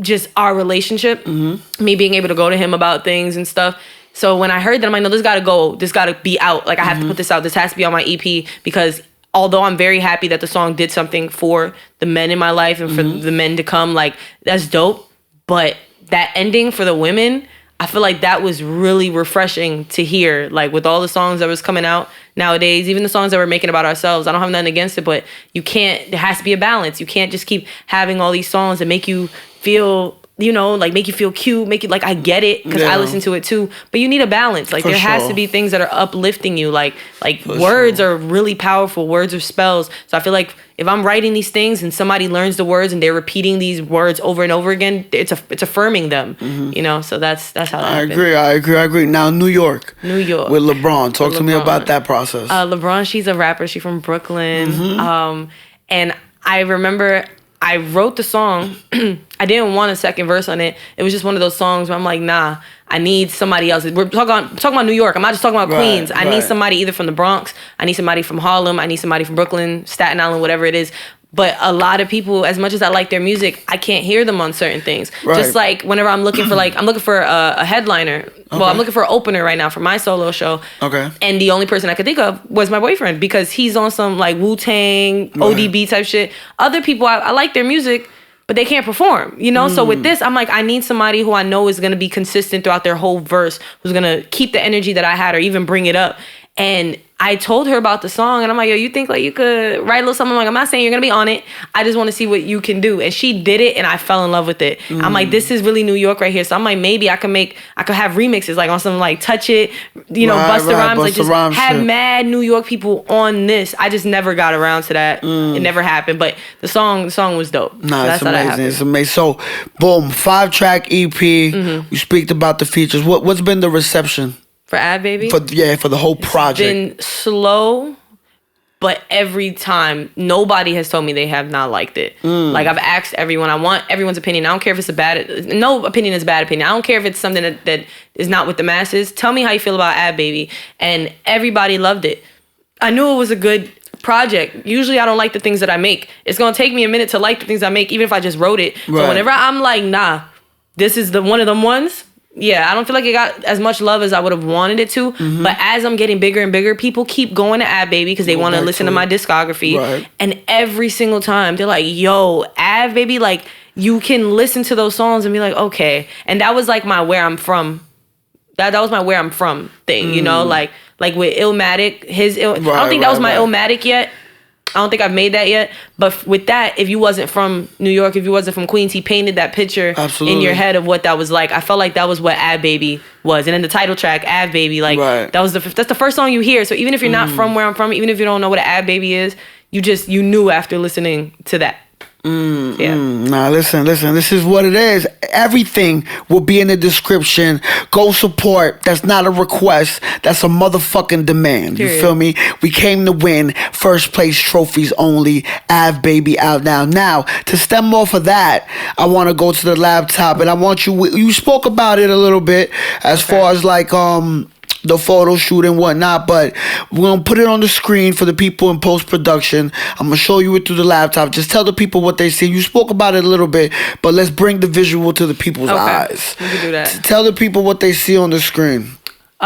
just our relationship, me being able to go to him about things and stuff. So when I heard that, I'm like, no, this got to go. This got to be out. Like, I have to put this out. This has to be on my EP, because although I'm very happy that the song did something for the men in my life and for the men to come, like, that's dope. But that ending for the women, I feel like that was really refreshing to hear. Like, with all the songs that was coming out nowadays, even the songs that we're making about ourselves, I don't have nothing against it, but there has to be a balance. You can't just keep having all these songs that make you feel, like make you feel cute, make you like, I get it, because I listen to it too, but you need a balance. Like, there has to be things that are uplifting you. Like words are really powerful. Words are spells. So I feel like if I'm writing these things and somebody learns the words and they're repeating these words over and over again, it's affirming them. So that's how that happened. I agree. Now, New York with LeBron. Talk to me about that process. LeBron, she's a rapper. She's from Brooklyn. And I remember I wrote the song. I didn't want a second verse on it. It was just one of those songs where I'm like, nah, I need somebody else. We're talking about New York. I'm not just talking about Queens. I need somebody either from the Bronx. I need somebody from Harlem. I need somebody from Brooklyn, Staten Island, whatever it is. But a lot of people, as much as I like their music, I can't hear them on certain things. Right. Just like whenever I'm looking for a headliner. Okay. Well, I'm looking for an opener right now for my solo show. Okay. And the only person I could think of was my boyfriend, because he's on some like Wu-Tang, ODB type shit. Other people, I like their music, but they can't perform, So with this, I'm like, I need somebody who I know is going to be consistent throughout their whole verse, who's going to keep the energy that I had or even bring it up. And I told her about the song, and I'm like, yo, you think like you could write a little something? I'm like, I'm not saying you're gonna be on it. I just want to see what you can do. And she did it, and I fell in love with it. I'm like, this is really New York right here. So I'm like, maybe I could have remixes like on some like Touch It, Busta Rhymes, like just have mad New York people on this. I just never got around to that. It never happened. But the song was dope. Nah, it's amazing. It's amazing. So, boom, 5-track EP. You speak about the features. What's been the reception? For Ave Baby? For the whole project. It's been slow, but every time, nobody has told me they have not liked it. Like, I've asked everyone. I want everyone's opinion. I don't care if it's no opinion is a bad opinion. I don't care if it's something that is not with the masses. Tell me how you feel about Ave Baby. And everybody loved it. I knew it was a good project. Usually I don't like the things that I make. It's going to take me a minute to like the things I make, even if I just wrote it. Right. So whenever I'm like, nah, this is the one of them ones. Yeah, I don't feel like it got as much love as I would have wanted it to. But as I'm getting bigger and bigger, people keep going to Ave Baby because they want to listen to my discography. Right. And every single time they're like, yo, Ave Baby, like you can listen to those songs and be like, okay. And that was like my where I'm from. That was my where I'm from thing, you know? Like with Illmatic, I don't think that was my Illmatic yet. I don't think I've made that yet. But with that, if you wasn't from New York, if you wasn't from Queens, he painted that picture in your head of what that was like. I felt like that was what Ave Baby was. And then the title track, Ave Baby, like that's the first song you hear. So even if you're not from where I'm from, even if you don't know what an Ave Baby is, you knew after listening to that. Nah, listen. This is what it is. Everything will be in the description. Go support. That's not a request. That's a motherfucking demand. You feel me? We came to win. First place trophies only. Ave Baby out now. Now, to stem off of that, I want to go to the laptop and I want you spoke about it a little bit as far as like the photo shoot and whatnot, but we're gonna put it on the screen for the people in post-production. I'm gonna show you it through the laptop. Just tell the people what they see. You spoke about it a little bit, but let's bring the visual to the people's eyes. We can do that. Tell the people what they see on the screen.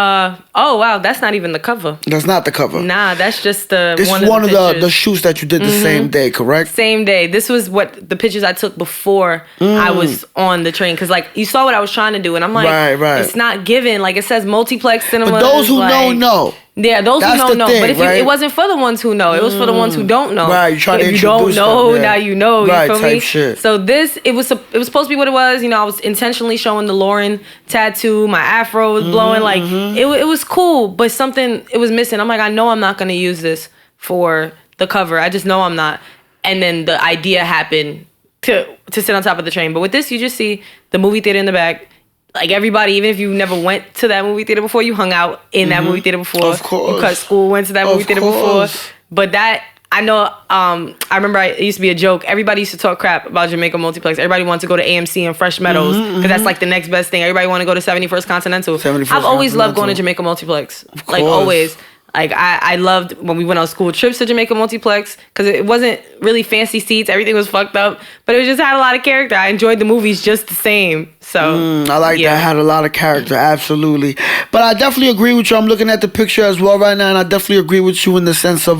Oh wow, that's not even the cover. That's not the cover. Nah, that's just the this is one of the shoots that you did the same day, correct? Same day. This was what the pictures I took before I was on the train, because like you saw what I was trying to do, and I'm like, it's not given. Like it says multiplex cinema. But those who know. Yeah, those who don't know. But if it wasn't for the ones who know, it was for the ones who don't know. Right, you trying to introduce them. If you don't know, now you know. You feel me? Shit. So this, it was supposed to be what it was. You know, I was intentionally showing the Lauren tattoo. My afro was blowing. Like it was cool, but something it was missing. I'm like, I know I'm not gonna use this for the cover. I just know I'm not. And then the idea happened to sit on top of the train. But with this, you just see the movie theater in the back. Like everybody, even if you never went to that movie theater before, you hung out in that movie theater before. Of course. You cut school, went to that movie theater before. But that, I know, I remember it used to be a joke. Everybody used to talk crap about Jamaica Multiplex. Everybody wanted to go to AMC and Fresh Meadows because that's like the next best thing. Everybody want to go to 71st Continental. I've always loved going to Jamaica Multiplex. Like always. Like I loved when we went on school trips to Jamaica Multiplex because it wasn't really fancy seats. Everything was fucked up, but it just had a lot of character. I enjoyed the movies just the same. So I like that. It had a lot of character, absolutely. But I definitely agree with you. I'm looking at the picture as well right now, and I definitely agree with you in the sense of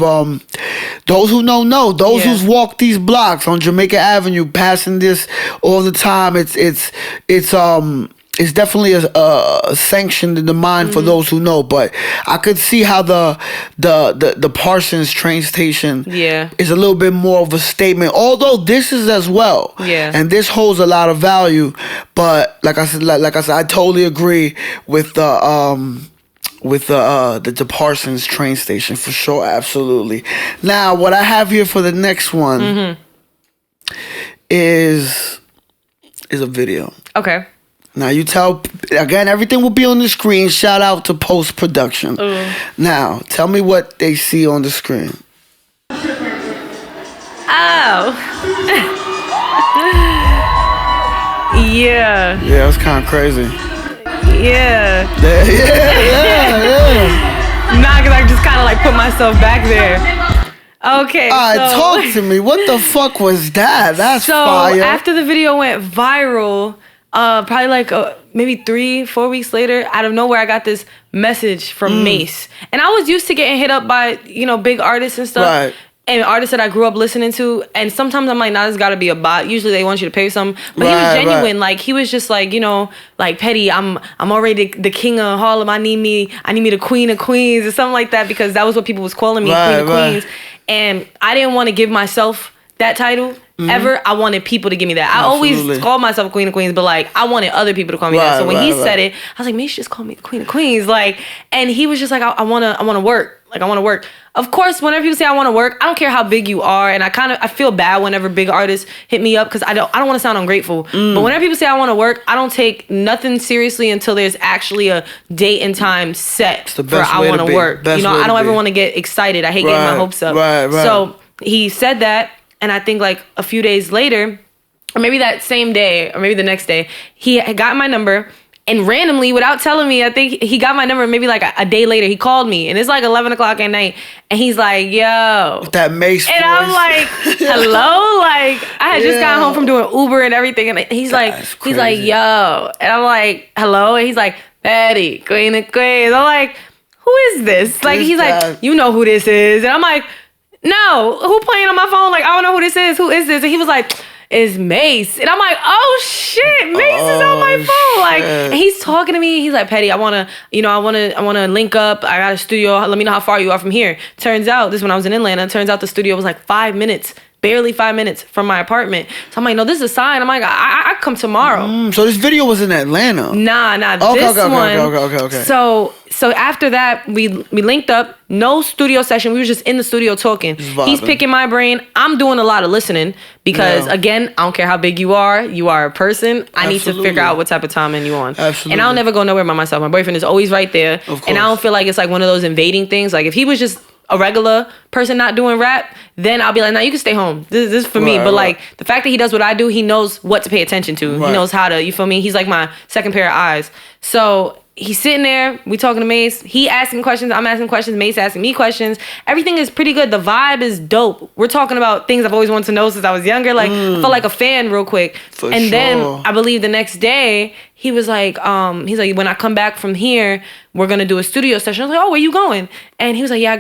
those who know. Those who's walked these blocks on Jamaica Avenue, passing this all the time. It's definitely a sanction in the mind for those who know, but I could see how the Parsons train station is a little bit more of a statement. Although this is as well, and this holds a lot of value. But like I said, I totally agree with the Parsons train station for sure, absolutely. Now, what I have here for the next one is a video. Okay. Now you tell, again, everything will be on the screen. Shout out to post-production. Now, tell me what they see on the screen. Oh. Yeah. Yeah, it's kind of crazy. Yeah. Yeah. Nah, because I just kind of like put myself back there. Okay. Talk to me. What the fuck was that? That's fire. So after the video went viral, probably like maybe 3-4 weeks later, out of nowhere, I got this message from Mace. And I was used to getting hit up by, big artists and stuff. Right. And artists that I grew up listening to. And sometimes I'm like, nah, this got to be a bot. Usually they want you to pay something. But he was genuine. Right. Like, he was just like, like, Petty, I'm already the king of Harlem. I need me the queen of queens or something like that, because that was what people was calling me, queen of queens. And I didn't want to give myself that title. Ever. I wanted people to give me that. I always called myself Queen of Queens, but like I wanted other people to call me that. So when he said it, I was like, man, you should just call me the Queen of Queens. Like, and he was just like, I wanna work. Like, I wanna work. Of course, whenever people say I wanna work, I don't care how big you are, and I feel bad whenever big artists hit me up because I don't want to sound ungrateful. But whenever people say I wanna work, I don't take nothing seriously until there's actually a date and time set for I wanna work. I don't ever want to get excited. I hate getting my hopes up. Right. So he said that. And I think like a few days later, or maybe that same day, or maybe the next day, he had got my number And randomly, without telling me, I think he got my number maybe like a day later. He called me, and it's like 11 o'clock at night. And he's like, yo. That Mace voice. And I'm like, hello? Like, I had just gotten home from doing Uber and everything. And he's like, yo. And I'm like, hello? And he's like, Petty, Queen of Queens. I'm like, who is this? Like, he's like, you know who this is. And I'm like, no, who playing on my phone? Like, I don't know who this is. Who is this? And he was like, it's Mace. And I'm like, oh shit, Mace is on my phone. Like, and he's talking to me. He's like, Petty, I wanna link up. I got a studio. Let me know how far you are from here. Turns out, this is when I was in Atlanta. Turns out the studio was like 5 minutes. Barely 5 minutes from my apartment. So I'm like, no, this is a sign. I'm like, I come tomorrow. So this video was in Atlanta? Nah, this one. Okay. So after that, we linked up. No studio session. We were just in the studio talking. He's picking my brain. I'm doing a lot of listening because, again, I don't care how big you are. You are a person. I need to figure out what type of timing you on. Absolutely. And I'll never go nowhere by myself. My boyfriend is always right there. Of course. And I don't feel like it's like one of those invading things. Like if he was just a regular person not doing rap, then I'll be like, no, you can stay home. This is for me. But like the fact that he does what I do, he knows what to pay attention to. He knows how to, you feel me? He's like my second pair of eyes. So he's sitting there, we talking to Mace. He asking questions, I'm asking questions, Mace asking me questions. Everything is pretty good. The vibe is dope. We're talking about things I've always wanted to know since I was younger. Like I felt like a fan real quick. Then I believe the next day, he was like, when I come back from here, we're gonna do a studio session. I was like, oh, where you going? And he was like, yeah,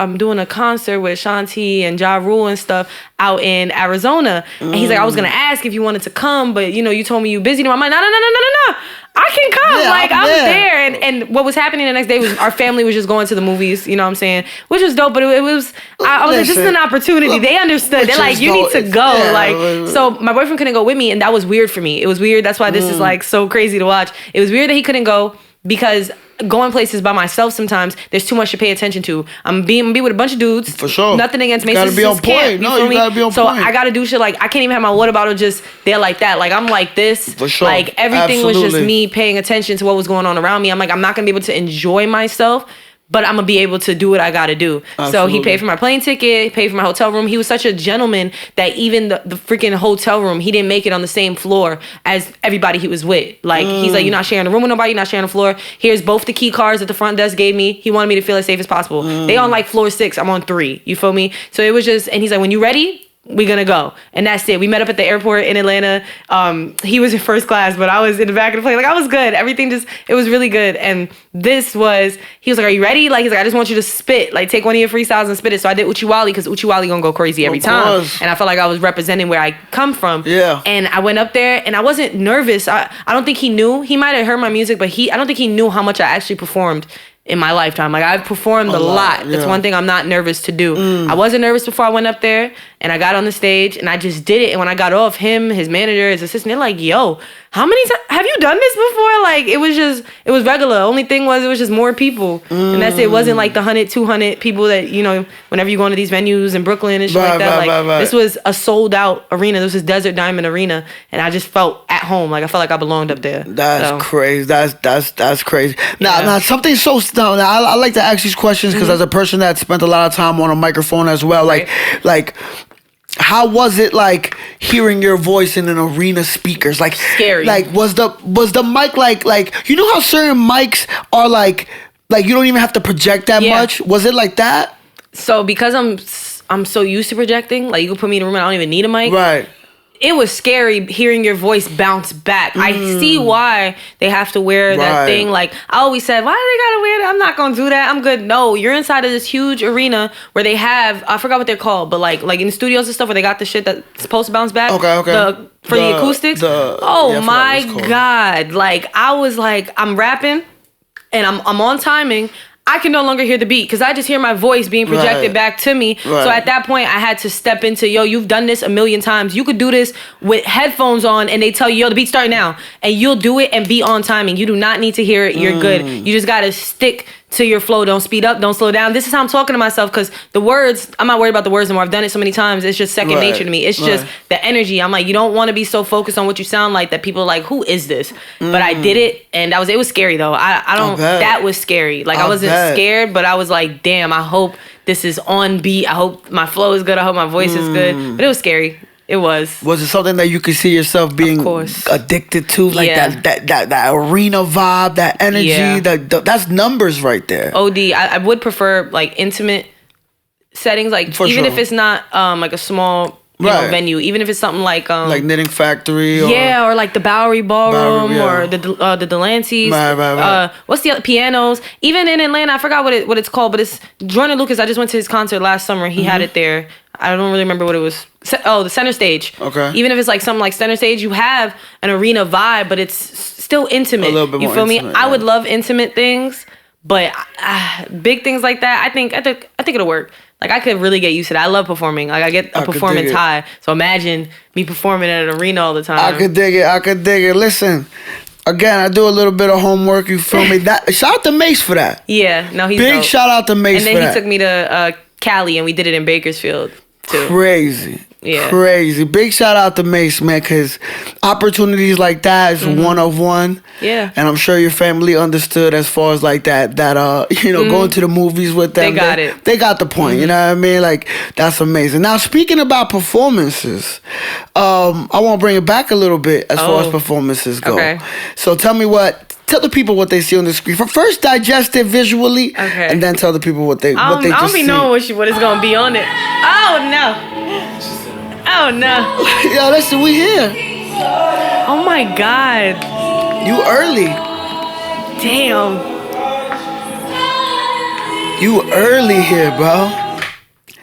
I'm doing a concert with Shanti and Ja Rule and stuff out in Arizona. And he's like, I was gonna ask if you wanted to come, but you told me you busy. I'm like, no. I can come. Yeah, like I'm there. And what was happening the next day was our family was just going to the movies, you know what I'm saying? Which was dope, but it was, I was like, this is an opportunity. They understood. They're like, you need to go. Yeah, like, so my boyfriend couldn't go with me, and that was weird for me. It was weird. That's why this is like so crazy to watch. It was weird that he couldn't go because going places by myself sometimes there's too much to pay attention to. I'm be with a bunch of dudes. For sure. Nothing against Mason. You gotta be on point. No, you gotta be on point. So I gotta do shit like I can't even have my water bottle just there like that. Like I'm like this. For sure. Like everything was just me paying attention to what was going on around me. I'm like, I'm not gonna be able to enjoy myself, but I'm gonna be able to do what I gotta do. Absolutely. So he paid for my plane ticket, paid for my hotel room. He was such a gentleman that even the freaking hotel room, he didn't make it on the same floor as everybody he was with. Like he's like, you're not sharing a room with nobody, you're not sharing the floor. Here's both the key cards that the front desk gave me. He wanted me to feel as safe as possible. They on like floor 6, I'm on 3. You feel me? So it was just, and he's like, when you ready, we're gonna go. And that's it. We met up at the airport in Atlanta. He was in first class, but I was in the back of the plane. Like I was good. Everything it was really good. And he was like, are you ready? Like he's like, I just want you to spit. Like take one of your freestyles and spit it. So I did Uchiwali because Uchiwali gonna go crazy every time. And I felt like I was representing where I come from. Yeah. And I went up there and I wasn't nervous. I don't think he knew. He might have heard my music, but I don't think he knew how much I actually performed in my lifetime. Like I've performed a lot. That's one thing I'm not nervous to do. I wasn't nervous before I went up there, and I got on the stage and I just did it. And when I got off, him, his manager, his assistant, they're like, yo, how many times have you done this before? Like it was regular. Only thing was it was just more people. And that's it. It wasn't like the 100, 200 people that, whenever you go into these venues in Brooklyn and shit like that. This was a sold out arena. This was Desert Diamond Arena. And I just felt at home. Like I felt like I belonged up there. That's crazy. That's crazy. Now something so now I like to ask these questions because as a person that spent a lot of time on a microphone as well, like how was it like hearing your voice in an arena speakers? Like scary. Like was the mic like you know how certain mics are like you don't even have to project that much? Was it like that? So because I'm so used to projecting, like you can put me in a room and I don't even need a mic. Right. It was scary hearing your voice bounce back. I see why they have to wear that thing. Like, I always said, why do they gotta wear that? I'm not gonna do that. I'm good. No, you're inside of this huge arena where they have, I forgot what they're called, but like in studios and stuff where they got the shit that's supposed to bounce back. Okay. For the acoustics. My God. Like, I was like, I'm rapping and I'm on timing. I can no longer hear the beat because I just hear my voice being projected back to me. So at that point, I had to step into, you've done this a million times. You could do this with headphones on and they tell you, the beat's starting now. And you'll do it and be on timing. You do not need to hear it. You're good. You just got to stick to your flow. Don't speed up. Don't slow down. This is how I'm talking to myself because the words, I'm not worried about the words anymore. I've done it so many times. It's just second nature to me. It's just the energy. I'm like, you don't want to be so focused on what you sound like that people are like, who is this? But I did it and it was scary though. That was scary. Like I wasn't scared, but I was like, damn, I hope this is on beat. I hope my flow is good. I hope my voice is good. But it was scary. It was. Was it something that you could see yourself being addicted to? Like that arena vibe, that energy, that's numbers right there. OD. I would prefer like intimate settings, like even if it's not like a small venue, even if it's something like Knitting Factory, or like the Bowery Ballroom, or the Delancey's. Right. What's the other pianos? Even in Atlanta, I forgot what it's called, but it's Jordan Lucas. I just went to his concert last summer. He had it there. I don't really remember what it was. The Center Stage. Okay. Even if it's like something like Center Stage, you have an arena vibe, but it's still intimate. A little bit you more feel intimate, me? I would love intimate things, but big things like that, I think it'll work. Like, I could really get used to that. I love performing. Like, I get a performance high. So imagine me performing at an arena all the time. I could dig it. Listen, again, I do a little bit of homework. You feel me? Shout out to Mace for that. Yeah, no, he's big dope. Shout out to Mace for that. And then he took me to Cali, and we did it in Bakersfield too. Crazy. Yeah. Crazy. Big shout out to Mace, man, because opportunities like that is one of one. Yeah. And I'm sure your family understood as far as like that going to the movies with them. They got it. They got the point, you know what I mean? Like, that's amazing. Now, speaking about performances, I want to bring it back a little bit as far as performances go. Okay. So tell the people what they see on the screen. First, digest it visually, and then tell the people what they just see. I don't be knowing what is going to be on it. Oh, no. Oh, no. Yo, listen, we here. Oh, my God. You early. Damn. You early here, bro.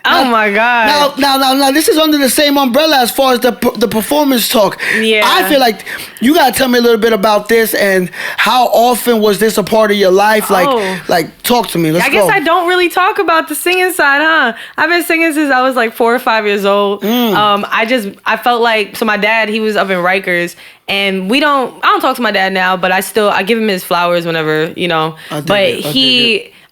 Oh my God. Now, this is under the same umbrella as far as the performance talk. Yeah. I feel like you gotta tell me a little bit about this and how often was this a part of your life? Like talk to me. Let's go. I guess I don't really talk about the singing side, huh? I've been singing since I was like 4 or 5 years old. I felt like, so my dad, he was up in Rikers, and I don't talk to my dad now, but I give him his flowers whenever,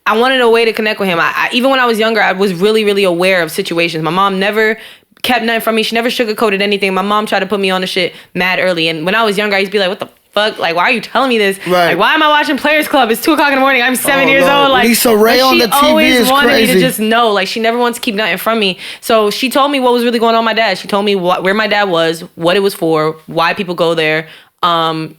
I wanted a way to connect with him. Even when I was younger, I was really, really aware of situations. My mom never kept nothing from me. She never sugarcoated anything. My mom tried to put me on the shit mad early. And when I was younger, I used to be like, what the fuck? Like, why are you telling me this? Right. Like, why am I watching Players Club? It's 2 o'clock in the morning. I'm 7 years old. Like, Lisa Ray on the TV is crazy. She always wanted me to just know. Like, she never wants to keep nothing from me. So she told me what was really going on with my dad. She told me where my dad was, what it was for, why people go there.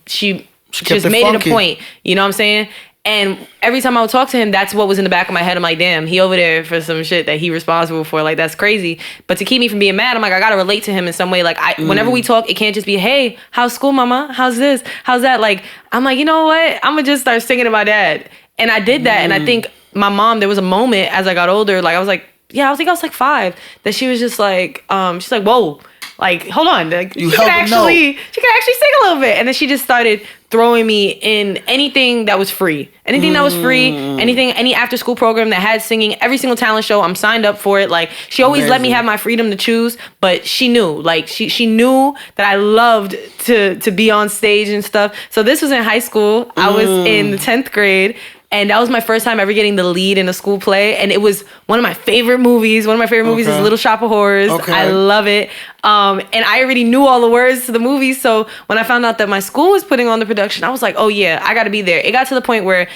She just made it a point. You know what I'm saying? And every time I would talk to him, that's what was in the back of my head. I'm like, damn, he over there for some shit that he responsible for. Like, that's crazy. But to keep me from being mad, I'm like, I gotta relate to him in some way. Like, whenever we talk, it can't just be, hey, how's school, mama? How's this? How's that? Like, I'm like, you know what? I'm gonna just start singing to my dad. And I did that. And I think my mom, there was a moment as I got older, like, I was like 5, that she was just like, she's like, whoa. Like, hold on. Like, she could actually sing a little bit. And then she just started throwing me in anything that was free. Anything that was free, any after school program that had singing, every single talent show, I'm signed up for it. Like, she always let me have my freedom to choose, but she knew. Like, she knew that I loved to be on stage and stuff. So this was in high school. I was in the 10th grade. And that was my first time ever getting the lead in a school play. And it was one of my favorite movies. One of my favorite movies is Little Shop of Horrors. Okay. I love it. And I already knew all the words to the movie. So when I found out that my school was putting on the production, I was like, oh yeah, I got to be there. It got to the point where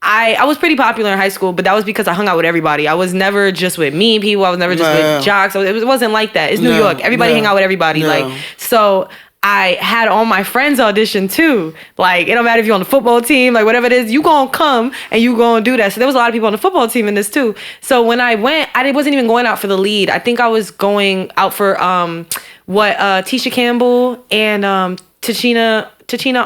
I was pretty popular in high school, but that was because I hung out with everybody. I was never just with mean people. I was never just with jocks. It wasn't like that. It's New York. Everybody hang out with everybody. Like, so I had all my friends audition too. Like, it don't matter if you're on the football team, like whatever it is, you gonna come and you gonna do that. So there was a lot of people on the football team in this too. So when I went, I wasn't even going out for the lead. I think I was going out for Tisha Campbell and Tachina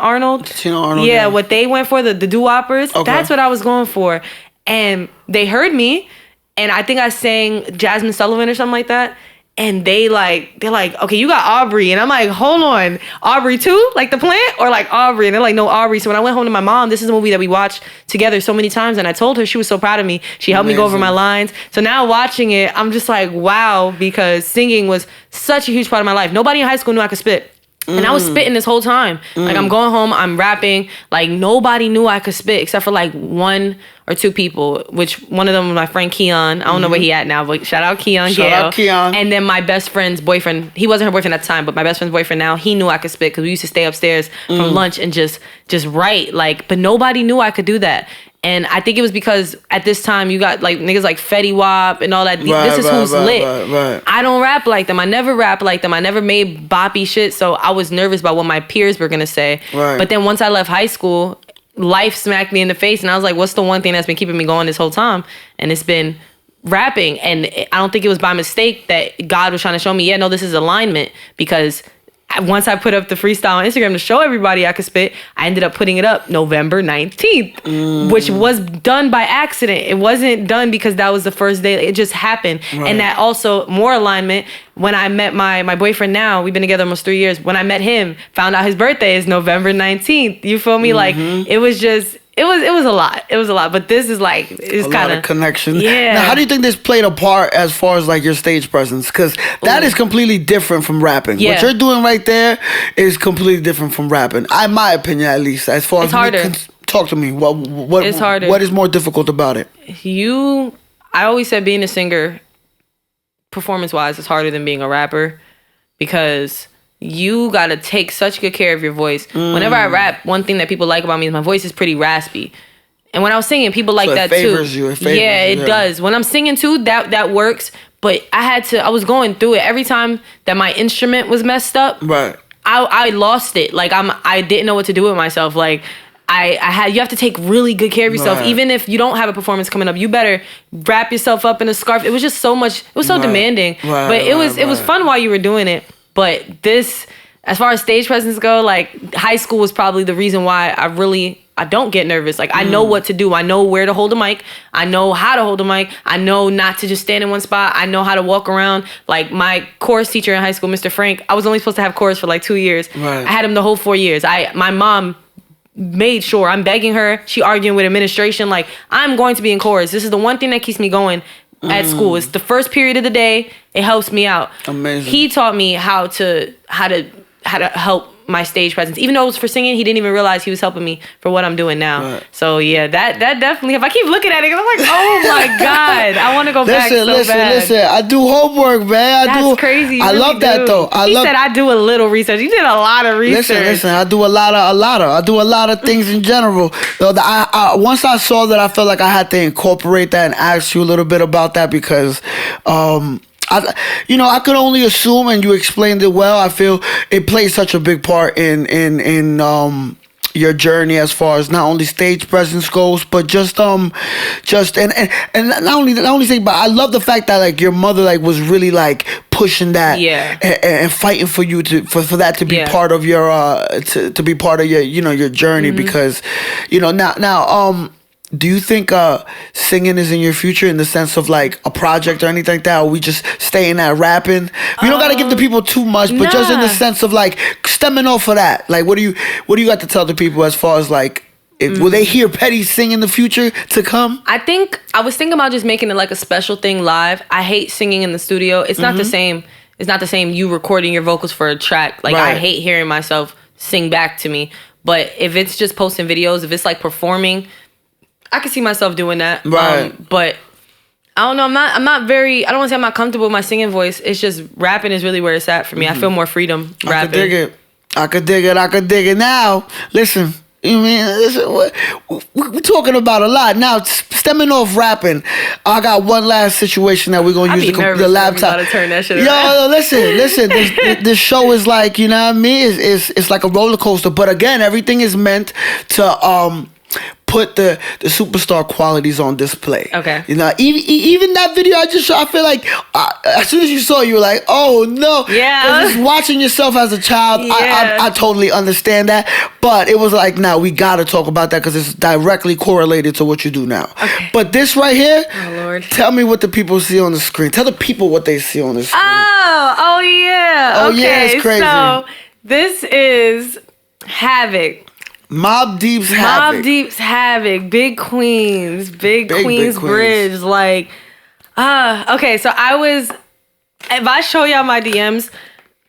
Arnold. Tachina Arnold. Yeah, what they went for, the doo-woppers. Okay. That's what I was going for. And they heard me, and I think I sang Jasmine Sullivan or something like that. And they're like, okay, you got Aubrey. And I'm like, hold on, Aubrey too? Like the plant? Or like Aubrey? And they're like, no, Aubrey. So when I went home to my mom, this is a movie that we watched together so many times. And I told her, she was so proud of me. She helped me go over my lines. So now watching it, I'm just like, wow, because singing was such a huge part of my life. Nobody in high school knew I could spit. And I was spitting this whole time. Like, I'm going home, I'm rapping. Like, nobody knew I could spit except for like one or two people, which one of them was my friend Keon. I don't know where he at now, but shout out Keon. Shout out Keon. And then my best friend's boyfriend, he wasn't her boyfriend at the time, but my best friend's boyfriend now, he knew I could spit because we used to stay upstairs from lunch and just write. Like, but nobody knew I could do that. And I think it was because at this time you got like niggas like Fetty Wap and all that. This is who's lit. Right. I don't rap like them. I never rap like them. I never made boppy shit. So I was nervous about what my peers were gonna say. Right. But then once I left high school, life smacked me in the face, and I was like, what's the one thing that's been keeping me going this whole time? And it's been rapping. And I don't think it was by mistake that God was trying to show me, yeah, no, this is alignment, because once I put up the freestyle on Instagram to show everybody I could spit, I ended up putting it up November 19th, which was done by accident. It wasn't done because that was the first day. It just happened. Right. And that also, more alignment, when I met my boyfriend now, we've been together almost 3 years. When I met him, found out his birthday is November 19th. You feel me? Like, it was just... It was a lot. It was a lot. But this is like, it's kind of connection. Yeah. Now, how do you think this played a part as far as like your stage presence? Because that is completely different from rapping. Yeah. What you're doing right there is completely different from rapping. In my opinion, at least. As far it's as harder. Talk to me. What it's harder. What is more difficult about it? I always said being a singer, performance-wise, is harder than being a rapper, because you gotta take such good care of your voice. Whenever I rap, one thing that people like about me is my voice is pretty raspy. And when I was singing, people like that too. It does. When I'm singing too, that works. But I was going through it. Every time that my instrument was messed up, right, I lost it. Like I didn't know what to do with myself. Like you have to take really good care of yourself. Right. Even if you don't have a performance coming up, you better wrap yourself up in a scarf. It was just so much. It was so demanding. Right, but it was fun while you were doing it. But this, as far as stage presence go, like high school was probably the reason why I don't get nervous. Like I know what to do. I know where to hold a mic. I know how to hold a mic. I know not to just stand in one spot. I know how to walk around. Like my chorus teacher in high school, Mr. Frank, I was only supposed to have chorus for like 2 years. Right. I had him the whole 4 years. My mom made sure, I'm begging her, she arguing with administration, like I'm going to be in chorus. This is the one thing that keeps me going at school. It's the first period of the day. It helps me out. Amazing. He taught me how to help my stage presence. Even though it was for singing, he didn't even realize he was helping me for what I'm doing now. Right. So yeah, that definitely, if I keep looking at it, I'm like, oh my God, I want to go back so bad. Listen, I do homework, man. That's crazy. I love that though. He said I do a little research. You did a lot of research. Listen, I do a lot of things in general. Though once I saw that, I felt like I had to incorporate that and ask you a little bit about that, because I could only assume, and you explained it well. I feel it plays such a big part in your journey as far as not only stage presence goes, but just and not only saying, but I love the fact that like your mother like was really like pushing that, and fighting for you for that to be part of your to be part of your your journey, because now do you think singing is in your future in the sense of like a project or anything like that, or we just staying at rapping? We don't gotta give the people too much, but just in the sense of like stemming off of that. Like what do you got to tell the people as far as like will they hear Petty sing in the future to come? I was thinking about just making it like a special thing live. I hate singing in the studio. It's not the same. It's not the same you recording your vocals for a track. Like I hate hearing myself sing back to me. But if it's just posting videos, if it's like performing, I can see myself doing that. Right. But I don't know. I'm not very, I don't want to say I'm not comfortable with my singing voice. It's just rapping is really where it's at for me. I feel more freedom rapping. I could dig it. Now, listen. We're talking about a lot. Now, stemming off rapping, I got one last situation that we're going to use the laptop. To turn that shit around. Yo, listen. This show is like, you know what I mean? It's like a roller coaster. But again, everything is meant to put the superstar qualities on display. Okay. Even that video I just showed, I feel like as soon as you saw it, you were like, oh no. Yeah. Just watching yourself as a child, I totally understand that. But it was like, now we got to talk about that because it's directly correlated to what you do now. Okay. But this right here, oh Lord, tell me what the people see on the screen. Tell the people what they see on the screen. Oh yeah. Oh okay. Yeah, it's crazy. So this is Havoc. Mobb Deep's Havoc. Big Queens Bridge. Like, okay, so if I show y'all my DMs,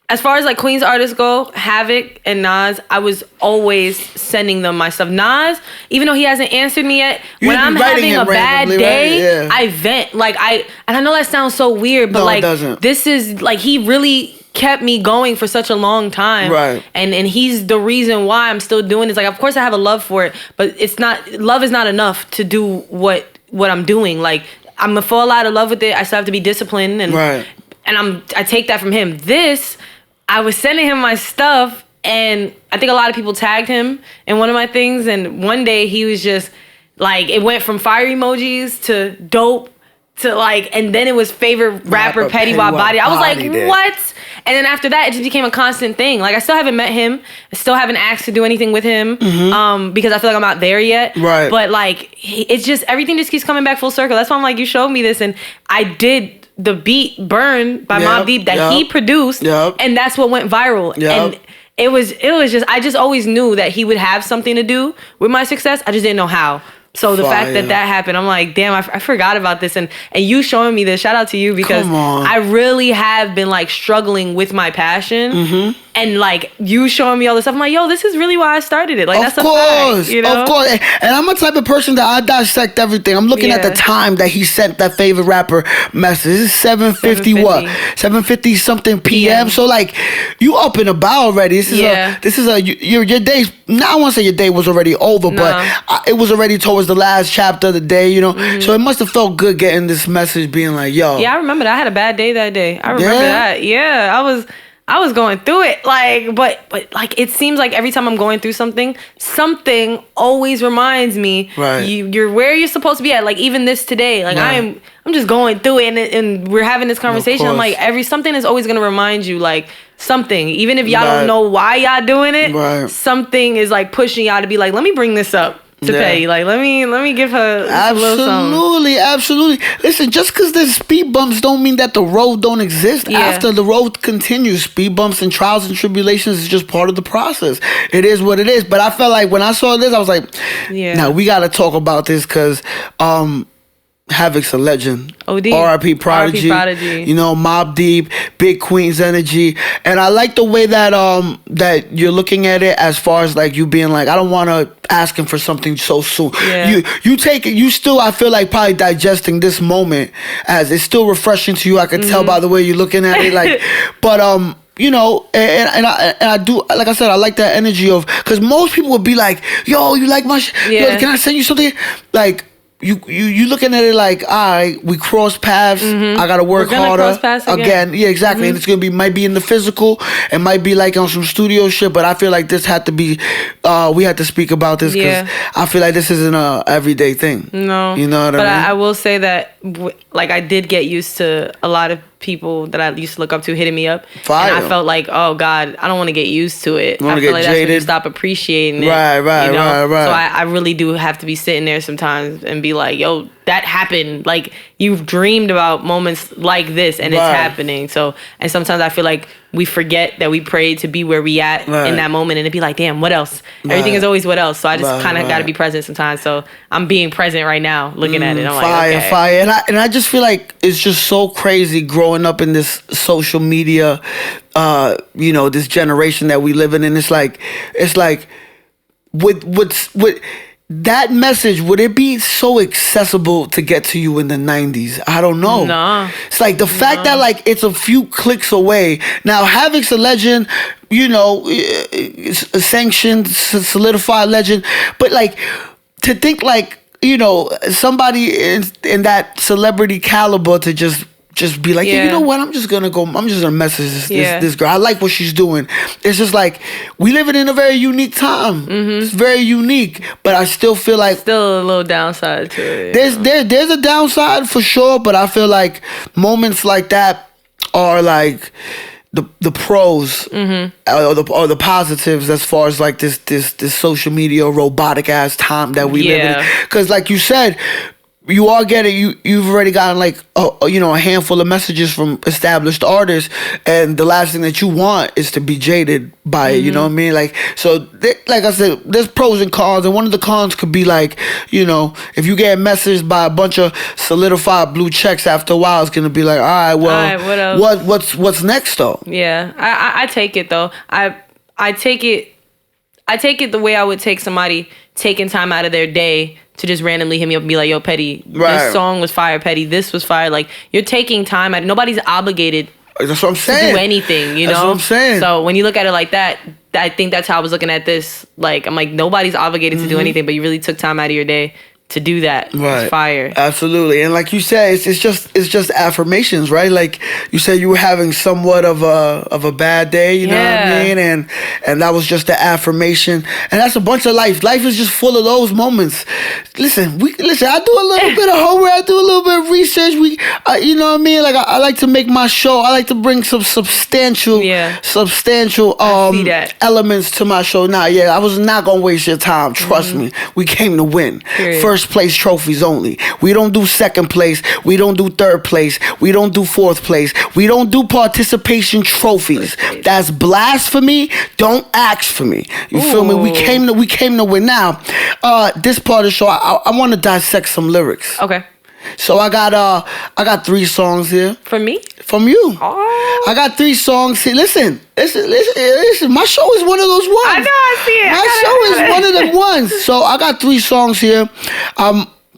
as far as like Queens artists go, Havoc and Nas, I was always sending them my stuff. Nas, even though he hasn't answered me yet, when I'm having a bad day, right? I vent. Like and I know that sounds so weird, but like this is like he really kept me going for such a long time. Right. And he's the reason why I'm still doing this. Like, of course I have a love for it, but love is not enough to do what I'm doing. Like, I'm gonna fall out of love with it. I still have to be disciplined and I take that from him. I was sending him my stuff, and I think a lot of people tagged him in one of my things, and one day he was just like, it went from fire emojis to dope to like, and then it was favorite rapper Petty Wap Body. I was like, what? And then after that, it just became a constant thing. Like, I still haven't met him. I still haven't asked to do anything with him because I feel like I'm not there yet. Right. But like, it's just, everything just keeps coming back full circle. That's why I'm like, you showed me this, and I did the beat Burn by Mobb Deep that he produced, and that's what went viral. And it was just, I just always knew that he would have something to do with my success. I just didn't know how. So the fact that happened, I'm like, damn, I forgot about this. And you showing me this, shout out to you, because I really have been like struggling with my passion. And like, you showing me all this stuff, I'm like, yo, this is really why I started it. Like, that's a fact, you know? Of course. And I'm a type of person that I dissect everything. I'm looking at the time that he sent that favorite rapper message. It's 7:50 what? 7:50 something PM. So like, you up and about already. This is your day. Now I won't say your day was already over, but it was already towards the last chapter of the day, you know? So it must have felt good getting this message, being like, yo. Yeah, I remember that. I had a bad day that day. I remember that. Yeah, I was going through it, like, but like, it seems like every time I'm going through something always reminds me, you're where you're supposed to be at. Like, even this today, like I'm just going through it, and we're having this conversation. I'm like, something is always gonna remind you, like, something, even if y'all don't know why y'all doing it, something is like pushing y'all to be like, let me bring this up to Petty. Like, let me give her a little something. Absolutely. Listen, just because there's speed bumps don't mean that the road don't exist. After the road continues, speed bumps and trials and tribulations is just part of the process. It is what it is. But I felt like when I saw this, I was like, now we got to talk about this, because Havoc's a legend. OD. R.I.P. Prodigy. You know, Mobb Deep, Big Queen's energy. And I like the way that that you're looking at it, as far as like you being like, I don't want to ask him for something so soon. You take it, you still, I feel like, probably digesting this moment, as it's still refreshing to you. I could tell by the way you're looking at it. Like, but you know, and I do, like I said, I like that energy of, because most people would be like, yo, you like my shit? Yo, can I send you something? Like, you looking at it like, all right, we cross paths. I gotta work harder cross paths again. Yeah, exactly. And it's gonna be, might be in the physical, it might be like on some studio shit. But I feel like this had to be, we had to speak about this, because I feel like this isn't a everyday thing. No, you know what I mean. But I will say that, like, I did get used to a lot of people that I used to look up to hitting me up. And I felt like, oh God, I don't want to get used to it. I feel like that's when you stop appreciating it. Right. So I really do have to be sitting there sometimes and be like, yo, that happened. Like, you've dreamed about moments like this, and it's happening. So, and sometimes I feel like we forget that we prayed to be where we at in that moment, and it'd be like, damn, what else? Everything is always what else. So I just kind of got to be present sometimes. So I'm being present right now, looking at it. I'm like, okay. Fire. And I just feel like it's just so crazy growing up in this social media, you know, this generation that we live in. And it's like with that message, would it be so accessible to get to you in the 90s? I don't know. No. It's like the fact that, like, it's a few clicks away. Now, Havoc's a legend, you know, it's a sanctioned, solidified legend. But, like, to think, like, you know, somebody in that celebrity caliber to just be like, yeah, you know what? I'm just gonna message this girl. I like what she's doing. It's just like, we living in a very unique time. Mm-hmm. It's very unique, but I still feel like still a little downside to it. There's a downside for sure, but I feel like moments like that are like the pros, mm-hmm, or the positives, as far as like this social media robotic ass time that we live in. Because like you said, you are getting you've already gotten like a handful of messages from established artists, and the last thing that you want is to be jaded by it. You know what I mean? Like, so like I said, there's pros and cons, and one of the cons could be like, if you get messaged by a bunch of solidified blue checks, after a while it's gonna be like, all right, well, what else? What's next though? Yeah, I take it though. I take it the way I would take somebody taking time out of their day to just randomly hit me up and be like, yo, Petty, this song was fire, Petty, this was fire. Like, you're taking time out. Nobody's obligated That's what I'm saying. to do anything, That's what I'm saying. So when you look at it like that, I think that's how I was looking at this. Like, I'm like, nobody's obligated to do anything, but you really took time out of your day to do that. Right. It's fire. Absolutely. And like you said, it's just affirmations, right? Like you said, you were having somewhat of a bad day, you know what I mean? And that was just the affirmation. And that's a bunch of life. Life is just full of those moments. Listen, I do a little bit of homework, I do a little bit of research. You know what I mean? Like I like to make my show, I like to bring some substantial elements to my show. Now, I was not gonna waste your time. Trust me. We came to win. Period. First place trophies only. We don't do second place. We don't do third place. We don't do fourth place. We don't do participation trophies. That's blasphemy. Don't ask for me. You feel me? We came to win. Now, this part of the show, I want to dissect some lyrics. Okay. So I got 3 songs here. From me? From you. Oh. I got 3 songs here. Listen. My show is one of those ones. I know, I see it. My show is one of them ones. So I got 3 songs here.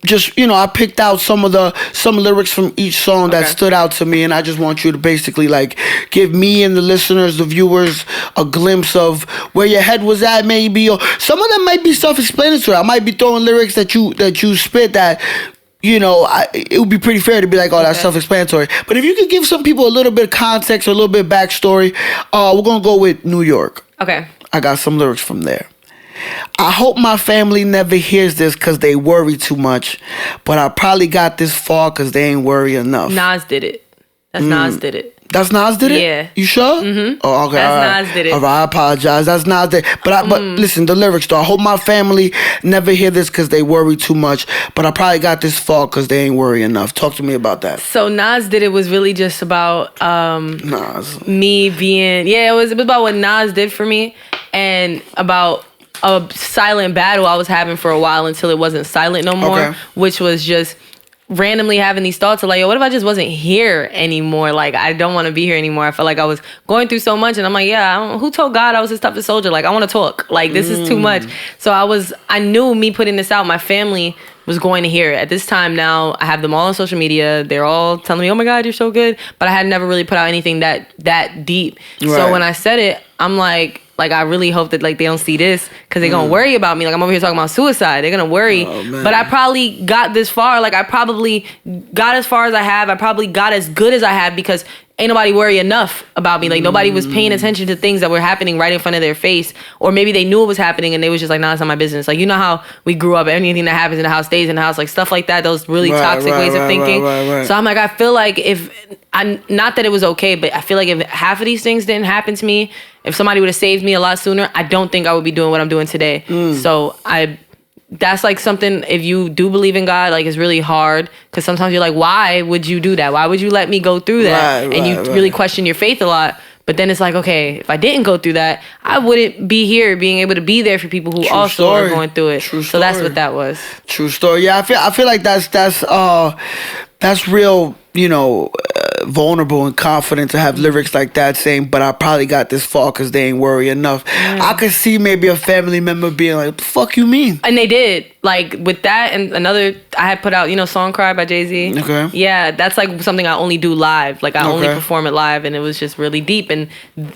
Just, I picked out some lyrics from each song that stood out to me, and I just want you to basically like give me and the listeners, the viewers, a glimpse of where your head was at, maybe, or some of them might be self-explanatory. I might be throwing lyrics that you spit that, it would be pretty fair to be like, oh, that's self-explanatory. But if you could give some people a little bit of context or a little bit of backstory, we're going to go with New York. Okay. I got some lyrics from there. I hope my family never hears this because they worry too much, but I probably got this far because they ain't worry enough. Nas did it. That's Nas did it. That's Nas did it? Yeah. You sure? Mm-hmm. Oh, okay. That's Nas did it. All right, I apologize. That's Nas did it. But listen, the lyrics though. I hope my family never hear this because they worry too much, but I probably got this far because they ain't worry enough. Talk to me about that. So Nas did it was really just about Nas. me being, it was about what Nas did for me and about a silent battle I was having for a while until it wasn't silent no more, which was just randomly having these thoughts of like, yo, what if I just wasn't here anymore? Like, I don't want to be here anymore. I felt like I was going through so much, and I'm like, who told God I was his toughest soldier? Like, I want to talk. Like, this is too much. So I knew me putting this out, my family was going to hear it. At this time now, I have them all on social media. They're all telling me, oh my God, you're so good. But I had never really put out anything that deep. Right. So when I said it, I'm like I really hope that like they don't see this because they're gonna worry about me. Like I'm over here talking about suicide. They're gonna worry. Oh, but I probably got this far. Like I probably got as far as I have. I probably got as good as I have because ain't nobody worry enough about me. Like nobody was paying attention to things that were happening right in front of their face. Or maybe they knew it was happening and they was just like, nah, it's not my business. Like, you know how we grew up, anything that happens in the house stays in the house, like stuff like that, those really toxic ways of thinking. Right. So I'm like, I feel like not that it was okay, but I feel like if half of these things didn't happen to me, if somebody would have saved me a lot sooner, I don't think I would be doing what I'm doing today. So that's like something, if you do believe in God, like it's really hard because sometimes you're like, why would you do that? Why would you let me go through that? And you really question your faith a lot. But then it's like, okay, if I didn't go through that, I wouldn't be here being able to be there for people who also are going through it. So that's what that was. True story. Yeah, I feel like that's real, vulnerable and confident to have lyrics like that saying, but I probably got this far because they ain't worry enough. I could see maybe a family member being like, what the fuck you mean? And they did. Like with that and another, I had put out, Song Cry by Jay-Z. Okay. Yeah, that's like something I only do live. Like I only perform it live, and it was just really deep. And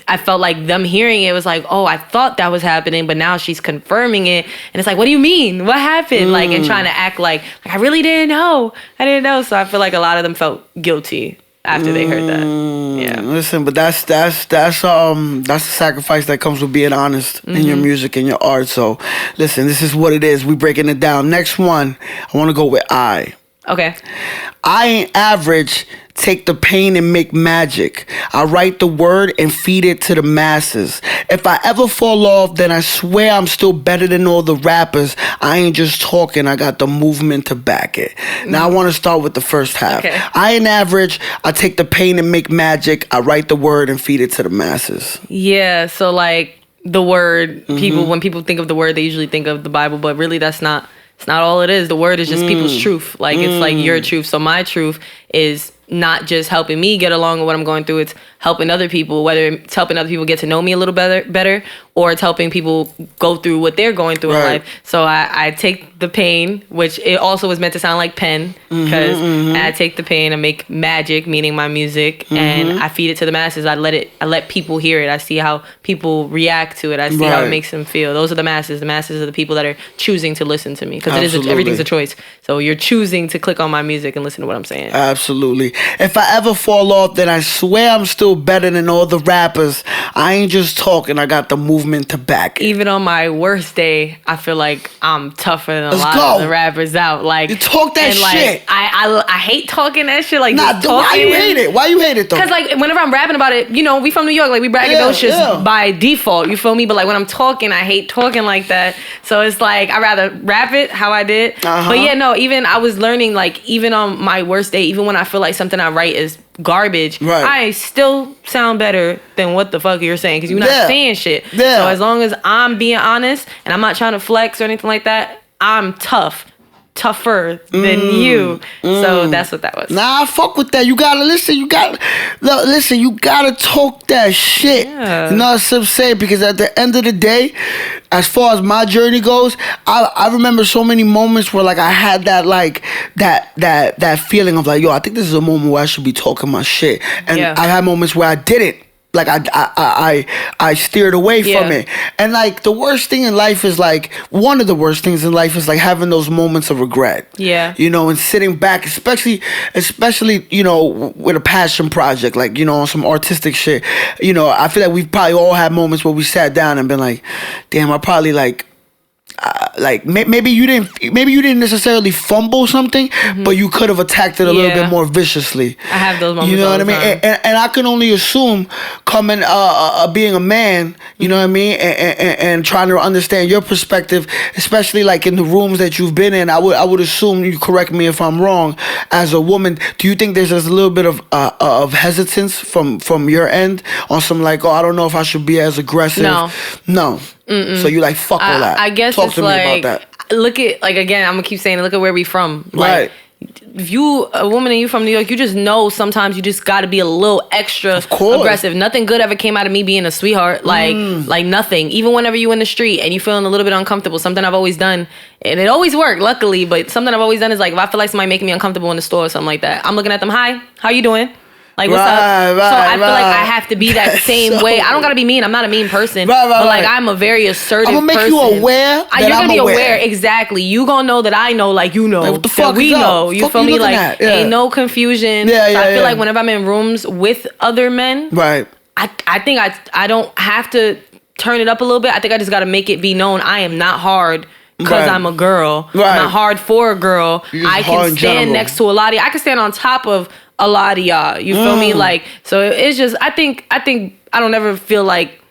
I felt like them hearing it was like, oh, I thought that was happening, but now she's confirming it. And it's like, what do you mean? What happened? Like, and trying to act like I really didn't know. I didn't know. So I feel like a lot of them felt guilty after they heard that. Yeah. Listen, but that's the sacrifice that comes with being honest in your music and your art. So listen, this is what it is. We breaking it down. Next one, I want to go with I. Okay. I ain't average. Take the pain and make magic. I write the word and feed it to the masses. If I ever fall off, then I swear I'm still better than all the rappers. I ain't just talking, I got the movement to back it. Now I want to start with the first half. Okay. I ain't average, I take the pain and make magic, I write the word and feed it to the masses. Yeah, so like the word, when people think of the word, they usually think of the Bible, but really it's not all it is. The word is just people's truth. Like it's like your truth. So my truth is not just helping me get along with what I'm going through. It's helping other people, whether it's helping other people get to know me a little better, or it's helping people go through what they're going through in life. So I take the pain, which it also was meant to sound like pen, because I take the pain and make magic, meaning my music, and I feed it to the masses. I let people hear it. I see how people react to it. I see how it makes them feel. Those are the masses. The masses are the people that are choosing to listen to me, because everything's a choice. So you're choosing to click on my music and listen to what I'm saying. Absolutely. If I ever fall off, then I swear I'm still better than all the rappers. I ain't just talking, I got the movement to back it. Even on my worst day, I feel like I'm tougher than a lot of the rappers out. Like, you talk that shit. I hate talking that shit. Like, why you hate it? Why you hate it though? Because like whenever I'm rapping about it, you know, we from New York, like we braggadocious by default. You feel me? But like when I'm talking, I hate talking like that. So it's like I rather rap it how I did. But yeah, no. Even I was learning, like, even on my worst day, even when I feel like something I write is garbage, I still sound better than what the fuck you're saying, because you're not saying shit. So as long as I'm being honest and I'm not trying to flex or anything like that, I'm tougher than you. So that's what that was. Nah, I fuck with that. You gotta listen. You gotta talk that shit. Yeah. You know what I'm saying? Because at the end of the day, as far as my journey goes, I remember so many moments where like I had that like that feeling of like, yo, I think this is a moment where I should be talking my shit. And I had moments where I didn't. Like I steered away from it. And like the worst thing in life is like, one of the worst things in life is like having those moments of regret. Yeah. You know, and sitting back, especially, you know, with a passion project, like, you know, on some artistic shit. You know, I feel like we've probably all had moments where we sat down and been like, damn, I probably like maybe you didn't necessarily fumble something, but you could have attacked it a little bit more viciously. I have those moments. You know what I mean? And I can only assume, coming being a man, you know what I mean, and trying to understand your perspective, especially like in the rooms that you've been in. I would assume, you correct me if I'm wrong, as a woman, do you think there's just a little bit of hesitance from your end on some like, oh, I don't know if I should be as aggressive? No. So you like, fuck all that. I guess talk to me about that. Look at, like, again, I'm gonna keep saying it, look at where we from. Like, if you a woman and you from New York, you just know sometimes you just got to be a little extra aggressive. Nothing good ever came out of me being a sweetheart. Like nothing. Even whenever you in the street and you feeling a little bit uncomfortable, something I've always done, and it always worked, luckily, but something I've always done is like, if I feel like somebody making me uncomfortable in the store or something like that, I'm looking at them, hi, how you doing? Like, what's up? So I feel like I have to be that same way. I don't gotta be mean. I'm not a mean person. But like, I'm a very assertive person. I'm gonna make you aware that you're gonna I'm be aware. Exactly. You gonna know that I know, like, you know, like, what the fuck that we know. You feel me? Like, ain't no confusion. So I feel like whenever I'm in rooms with other men, I think I don't have to turn it up a little bit. I think I just gotta make it be known I am not hard because I'm a girl. I'm not hard for a girl. I can stand next to a lot of y'all. I can stand on top of a lot of y'all. You feel me? Like, so it's just, I think I don't ever feel like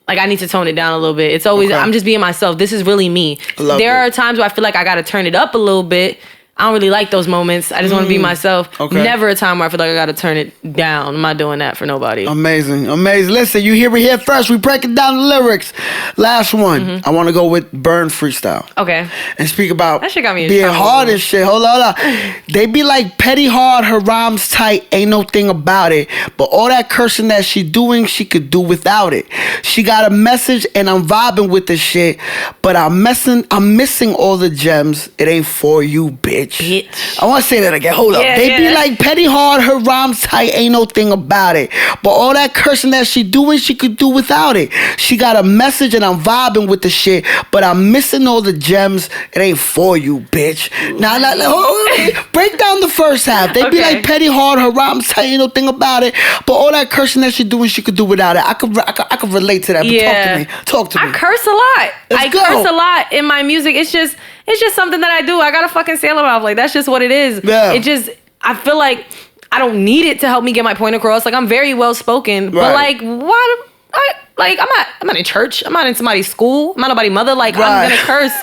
I need to tone it down a little bit. It's always, I'm just being myself. This is really me. There are times where I feel like I got to turn it up a little bit. I don't really like those moments. I just want to be myself. Never a time where I feel like I got to turn it down. I'm not doing that for nobody. Amazing. Listen, you hear it here first. We breaking down the lyrics. Last one. I want to go with Burn Freestyle. Okay. And speak about that shit got me being hard and shit. Hold on. They be like, petty hard, her rhymes tight, ain't no thing about it. But all that cursing that she doing, she could do without it. She got a message and I'm vibing with the shit. But I'm missing all the gems. It ain't for you, bitch. I want to say that again. Hold up. They be like, petty hard, her rhymes tight, ain't no thing about it. But all that cursing that she doing, she could do without it. She got a message and I'm vibing with the shit, but I'm missing all the gems. It ain't for you, bitch. Now, break down the first half. They be like, petty hard, her rhymes tight, ain't no thing about it. But all that cursing that she doing, she could do without it. I could relate to that. But talk to me. I curse a lot. I curse a lot in my music. It's just something that I do. I got a fucking sailor mouth. Like, that's just what it is. I feel like I don't need it to help me get my point across. Like, I'm very well spoken, but like, I'm not in church. I'm not in somebody's school. I'm not nobody's mother. Like, I'm gonna curse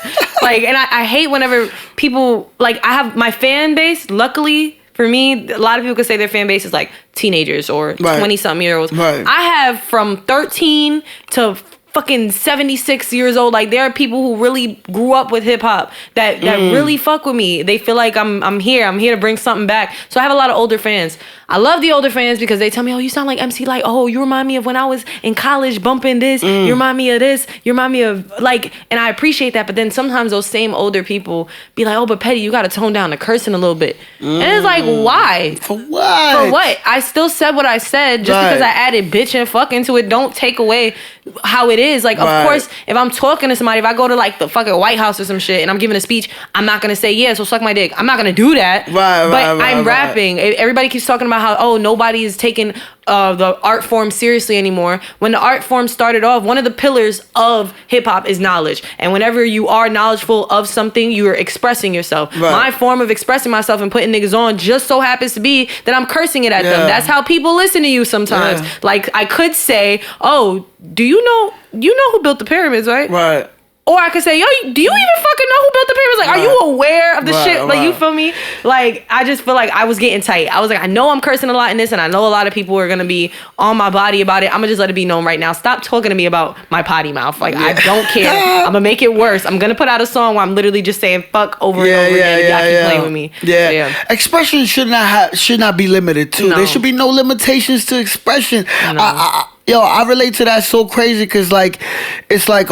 Like, and I hate whenever people, like, I have my fan base, luckily for me, a lot of people could say their fan base is like teenagers or 20-something year olds. Right. I have from 13 to fucking 76 years old. Like, there are people who really grew up with hip hop that really fuck with me. They feel like I'm here to bring something back. So I have a lot of older fans. I love the older fans because they tell me, oh, you sound like MC Light. Oh, you remind me of when I was in college bumping this. You remind me of this. You remind me of, like, and I appreciate that. But then sometimes those same older people be like, oh, but Petty, you got to tone down the cursing a little bit. And it's like, why? For what? For what? I still said what I said. Just because I added bitch and fuck into it, don't take away how it is. Like, of course, if I'm talking to somebody, if I go to like the fucking White House or some shit and I'm giving a speech, I'm not going to say, yeah, so suck my dick. I'm not going to do that. But I'm rapping. Everybody keeps talking about how, oh, nobody is taking the art form seriously anymore. When the art form started off, one of the pillars of hip hop is knowledge. And whenever you are knowledgeful of something, you are expressing yourself. My form of expressing myself and putting niggas on just so happens to be that I'm cursing it at them. That's how people listen to you sometimes. Like, I could say, oh, do you know who built the pyramids, right? Right. Or I could say, yo, do you even fucking know who built the pyramids? Like, are you aware of the shit? Like, you feel me? Like, I just feel like I was getting tight. I was like, I know I'm cursing a lot in this, and I know a lot of people are going to be on my body about it. I'm going to just let it be known right now. Stop talking to me about my potty mouth. Like, I don't care. I'm going to make it worse. I'm going to put out a song where I'm literally just saying fuck over and over again. Y'all keep playing with me. Yeah. Expression should not be limited, too. No. There should be no limitations to expression. No. I relate to that so crazy because, like, it's like,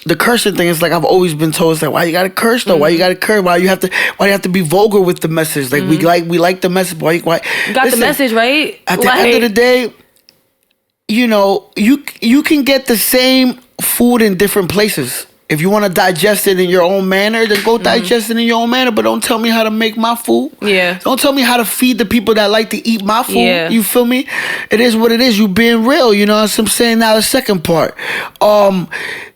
the cursing thing is like I've always been told, it's like, why you gotta curse though? Why you gotta curse? Why you have to be vulgar with the message? Like we like the message. Why you got the message, right? At the end of the day, you know, you can get the same food in different places. If you want to digest it in your own manner, then go digest it in your own manner. But don't tell me how to make my food. Yeah. Don't tell me how to feed the people that like to eat my food. Yeah. You feel me? It is what it is. You being real. You know what I'm saying? Now the second part.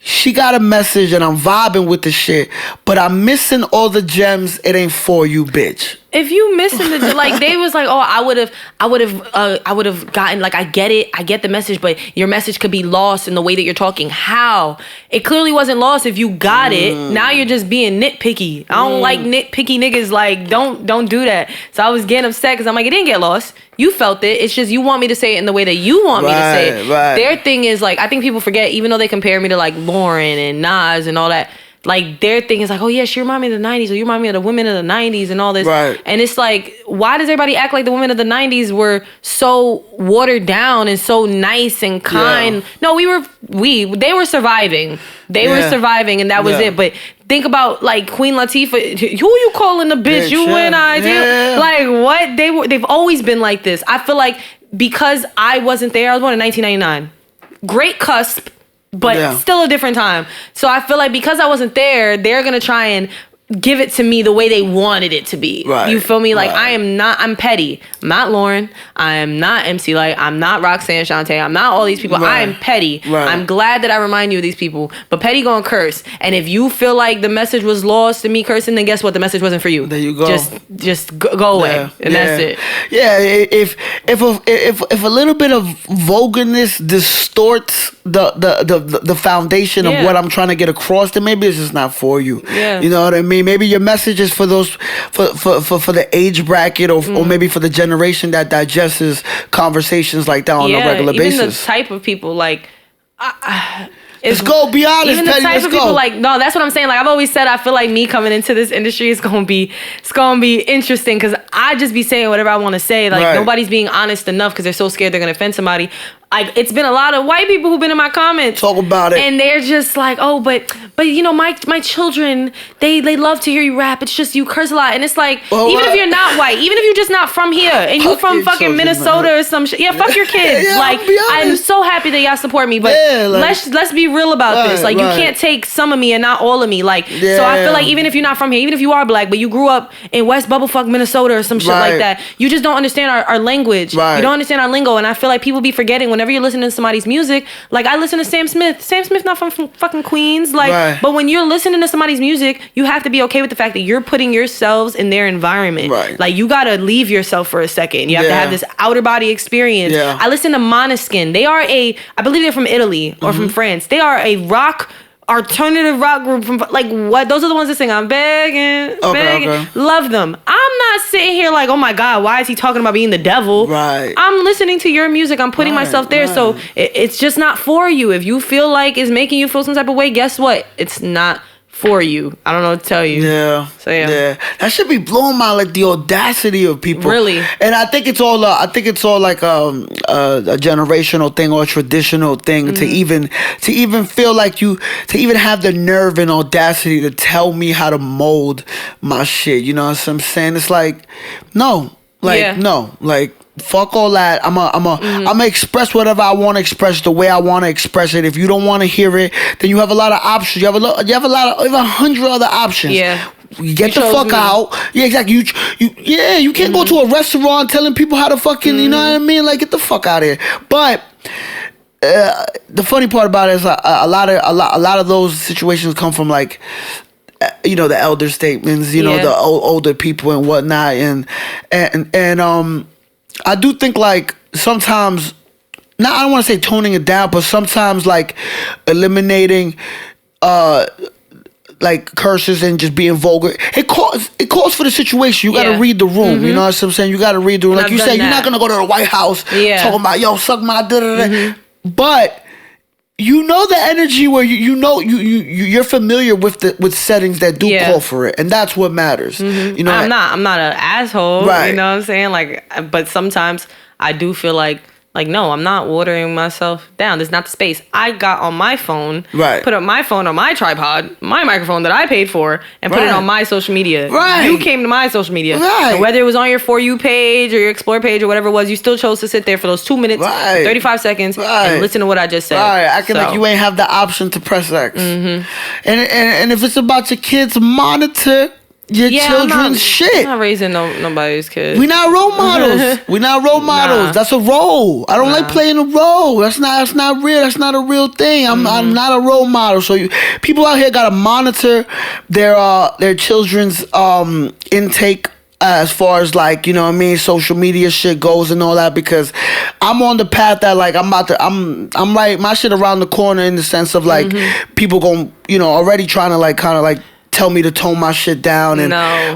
She got a message and I'm vibing with the shit, but I'm missing all the gems. It ain't for you, bitch. If you missing the, like, they was like, oh, I would have gotten, like, I get the message, but your message could be lost in the way that you're talking. How? It clearly wasn't lost if you got it. Now you're just being nitpicky. I don't like nitpicky niggas. Like, don't do that. So I was getting upset because I'm like, it didn't get lost. You felt it. It's just you want me to say it in the way that you want me to say it. Right. Their thing is, like, I think people forget, even though they compare me to, like, Lauren and Nas and all that, like, their thing is like, oh yeah, she remind me of the 90s, or you remind me of the women of the 90s and all this. Right. And it's like, why does everybody act like the women of the 90s were so watered down and so nice and kind? Yeah. No, they were surviving. They were surviving, and that was it. But think about, like, Queen Latifah. Who you calling the bitch? You and I. Like, what? They've always been like this. I feel like because I wasn't there, I was born in 1999. Great cusp. But still a different time. So I feel like because I wasn't there, they're going to try and give it to me the way they wanted it to be. Right. You feel me? Like, I'm Petty. I'm not Lauren. I am not MC Light. I'm not Roxanne Shante. I'm not all these people. Right. I am Petty. Right. I'm glad that I remind you of these people. But Petty gonna curse. And if you feel like the message was lost in me cursing, then guess what? The message wasn't for you. There you go. Just go away. And that's it. Yeah, if a little bit of vulgarness distorts the foundation of what I'm trying to get across, then maybe it's just not for you. Yeah. You know what I mean? Maybe your message is for those for the age bracket or maybe for the generation that digests conversations like that on a regular basis. Even the type of people, like, let's go. Be honest, even the Petty, type of people, like, no, that's what I'm saying. Like, I've always said, I feel like me coming into this industry is gonna be interesting because I just be saying whatever I want to say. Like, nobody's being honest enough because they're so scared they're gonna offend somebody. Like, it's been a lot of white people who've been in my comments. Talk about it. And they're just like, oh, but you know, my children, they love to hear you rap. It's just you curse a lot. And it's like, even if you're not white, even if you're just not from here, and you from fucking children, Minnesota or some shit. Yeah, fuck your kids. Like, I'm so happy that y'all support me. But let's be real about this. Like, you can't take some of me and not all of me. Like, so I feel like even if you're not from here, even if you are black, but you grew up in West Bubblefuck, Minnesota or some shit like that, you just don't understand our language. Right. You don't understand our lingo. And I feel like people be forgetting whenever you're listening to somebody's music. Like, I listen to Sam Smith. Sam Smith not from fucking Queens. Like, but when you're listening to somebody's music, you have to be okay with the fact that you're putting yourselves in their environment. Right. Like, you gotta leave yourself for a second. You have to have this outer body experience. Yeah. I listen to Måneskin. I believe they're from Italy or from France. They are a rock alternative rock group from like what? Those are the ones that sing I'm begging. Okay. Love them. I'm not sitting here like, oh my God, why is he talking about being the devil? Right. I'm listening to your music. I'm putting myself there. Right. So it's just not for you. If you feel like it's making you feel some type of way, guess what? It's not for you. I don't know what to tell you. Yeah. So yeah. That should be blowing my like the audacity of people. Really. And I think it's all like a generational thing or a traditional thing to even feel like to even have the nerve and audacity to tell me how to mold my shit. You know what I'm saying? It's like no. Fuck all that. I'm a express whatever I want to express the way I want to express it. If you don't want to hear it, then you have a lot of options. You have a lot of 100 other options. Yeah. You get the fuck out. Yeah, exactly. You can't go to a restaurant telling people how to fucking, you know what I mean? Like, get the fuck out of here. But the funny part about it is a lot of those situations come from like, you know, the elder statements, you know, the older people and whatnot, and I do think like sometimes, I don't want to say toning it down, but sometimes like eliminating like curses and just being vulgar. It calls for the situation. You gotta read the room. You know what I'm saying? You gotta read the room. Like you said, you're not gonna go to the White House talking about yo suck my da. But you know the energy where you're familiar with settings that do call for it, and that's what matters. You know, I'm not an asshole. Right. You know what I'm saying? Like, but sometimes I do feel like no, I'm not watering myself down. There's not the space. I got on my phone, put up my phone on my tripod, my microphone that I paid for, and put it on my social media. Right. You came to my social media. Right. And whether it was on your For You page or your Explore page or whatever it was, you still chose to sit there for those 2 minutes, 35 seconds, and listen to what I just said. Right. Acting like you ain't have the option to press X. And if it's about your kids, monitor your children's shit. I'm not raising nobody's kids. We not role models. We not role models. Nah. That's a role. I don't like playing a role. That's not real. That's not a real thing. I'm not a role model. So people out here gotta monitor their children's intake as far as like, you know what I mean, social media shit goes and all that, because I'm on the path that like I'm right, my shit around the corner in the sense of like people gon', you know, already trying to like kind of like tell me to tone my shit down, and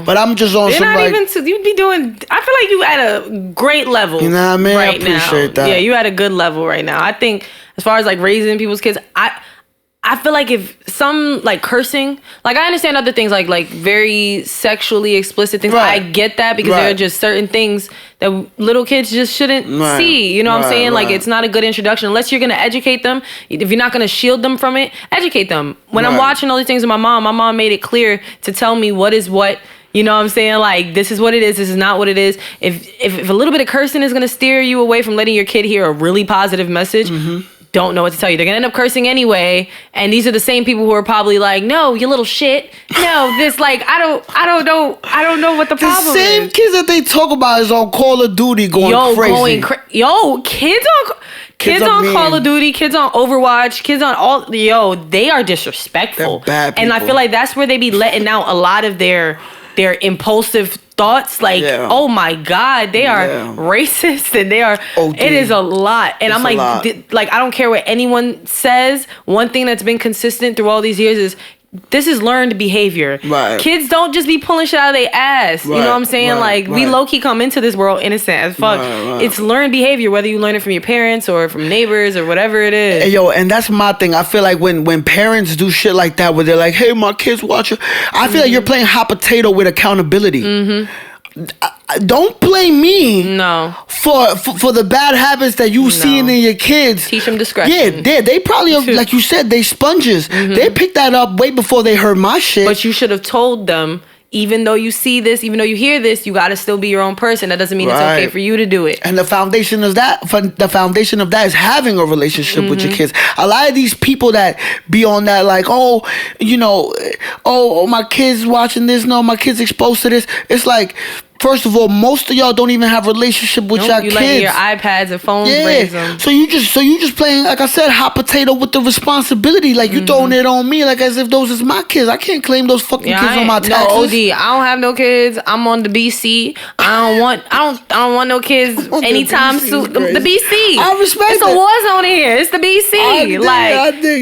but I'm just on some like, you'd be doing. I feel like you at a great level. You know what I mean? Right I appreciate now. that. Yeah, you at a good level right now. I think as far as like raising people's kids, I feel like if some like cursing, like I understand other things like very sexually explicit things. I get that because there are just certain things that little kids just shouldn't see. You know what I'm saying? Like it's not a good introduction unless you're gonna educate them. If you're not gonna shield them from it, educate them. When I'm watching all these things with my mom made it clear to tell me what is what. You know what I'm saying? Like, this is what it is. This is not what it is. If a little bit of cursing is gonna steer you away from letting your kid hear a really positive message. Don't know what to tell you. They're gonna end up cursing anyway, and these are the same people who are probably like, "No, you little shit. No, this like I don't know what the problem is." The same kids that they talk about is on Call of Duty going crazy. Kids on Call of Duty, kids on Overwatch, kids on all they are disrespectful. They're bad people. And I feel like that's where they be letting out a lot of their impulsive thoughts, like, oh my God, they are racist and they are, it is a lot. And I'm like, I don't care what anyone says. One thing that's been consistent through all these years is this is learned behavior. Right. Kids don't just be pulling shit out of their ass. Right. You know what I'm saying? We low-key come into this world innocent as fuck. It's learned behavior, whether you learn it from your parents or from neighbors or whatever it is. Hey, and that's my thing. I feel like when parents do shit like that, where they're like, hey, my kids watch it, I feel like you're playing hot potato with accountability. Don't blame me for the bad habits that you seeing in your kids. Teach them discretion. Yeah, they probably are, like you said, they sponges. They picked that up way before they heard my shit. But you should have told them, even though you see this, even though you hear this, you got to still be your own person. That doesn't mean it's okay for you to do it. And the foundation of that is having a relationship with your kids. A lot of these people that be on that like, oh, you know, oh, my kids watching this, no, my kids exposed to this. It's like, First of all, most of y'all don't even have relationship with y'all you kids. letting your iPads and phones raise them. So you just playing, like I said, hot potato with the responsibility. Like you throwing it on me, like as if those is my kids. I can't claim those fucking kids on my taxes. No, OD. I don't have no kids. I'm on the BC. I don't want no kids anytime soon. The BC. I respect it's it. a war zone in here. It's the BC.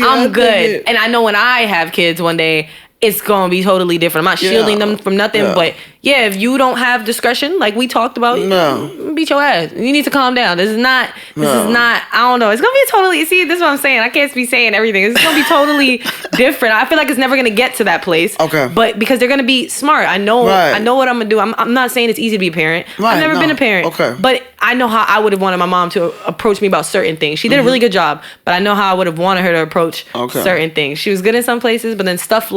I'm good. And I know when I have kids one day, it's gonna be totally different. I'm not shielding them from nothing, but yeah, if you don't have discretion, like we talked about, beat your ass. You need to calm down. This is not. I don't know. It's gonna be totally. See, this is what I'm saying. I can't be saying everything. It's gonna be totally different. I feel like it's never gonna get to that place. Okay. But because they're gonna be smart. I know what I'm gonna do. I'm not saying it's easy to be a parent. I've never been a parent. Okay. But I know how I would have wanted my mom to approach me about certain things. She did a really good job, but I know how I would have wanted her to approach certain things. She was good in some places, but then stuff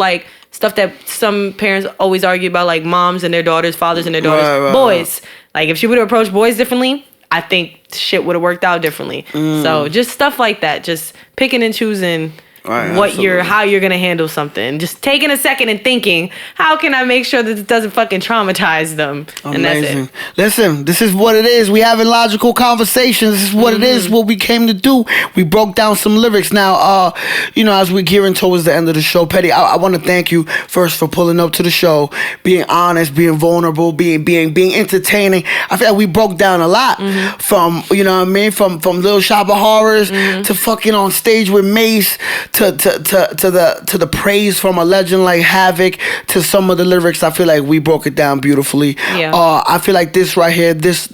that some parents always argue about, like moms and their daughters, fathers and their daughters, boys. Like if she would have approached boys differently, I think shit would have worked out differently. So just stuff like that, just picking and choosing how you're gonna handle something. Just taking a second and thinking, how can I make sure that it doesn't fucking traumatize them? Amazing. And that's it. Listen, this is what it is. We having logical conversations. This is what it is. What we came to do. We broke down some lyrics. Now, as we're gearing towards the end of the show, Petty, I want to thank you first for pulling up to the show, being honest, being vulnerable, being entertaining. I feel like we broke down a lot from from Little Shop of Horrors to fucking on stage with Mace. To the praise from a legend like Havoc, to some of the lyrics. I feel like we broke it down beautifully. Yeah. I feel like this right here, this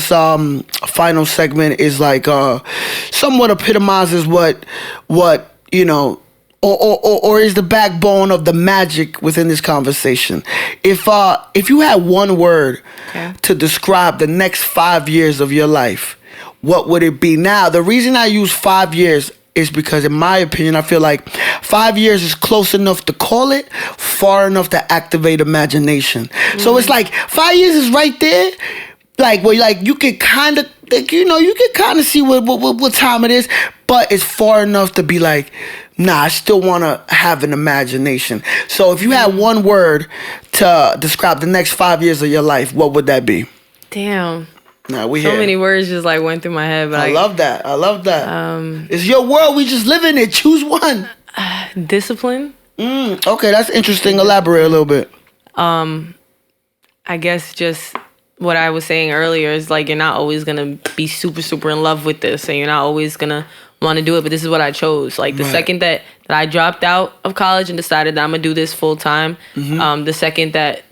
final segment is like somewhat epitomizes what or is the backbone of the magic within this conversation. If you had one word to describe the next 5 years of your life, what would it be? Now, the reason I use 5 years is because, in my opinion, I feel like 5 years is close enough to call it, far enough to activate imagination. So it's like 5 years is right there, like where you can kind of, you can kind of see what time it is, but it's far enough to be like, nah, I still want to have an imagination. So if you had one word to describe the next 5 years of your life, what would that be? Damn. Nah, so many words just like went through my head, but I love that. It's your world. We just live in it. Choose one. Discipline. Okay, that's interesting. Elaborate a little bit. I guess just what I was saying earlier is like, you're not always gonna be super, super in love with this, and you're not always gonna want to do it, but this is what I chose. Like the second that I dropped out of college and decided that I'm gonna do this full time, the second that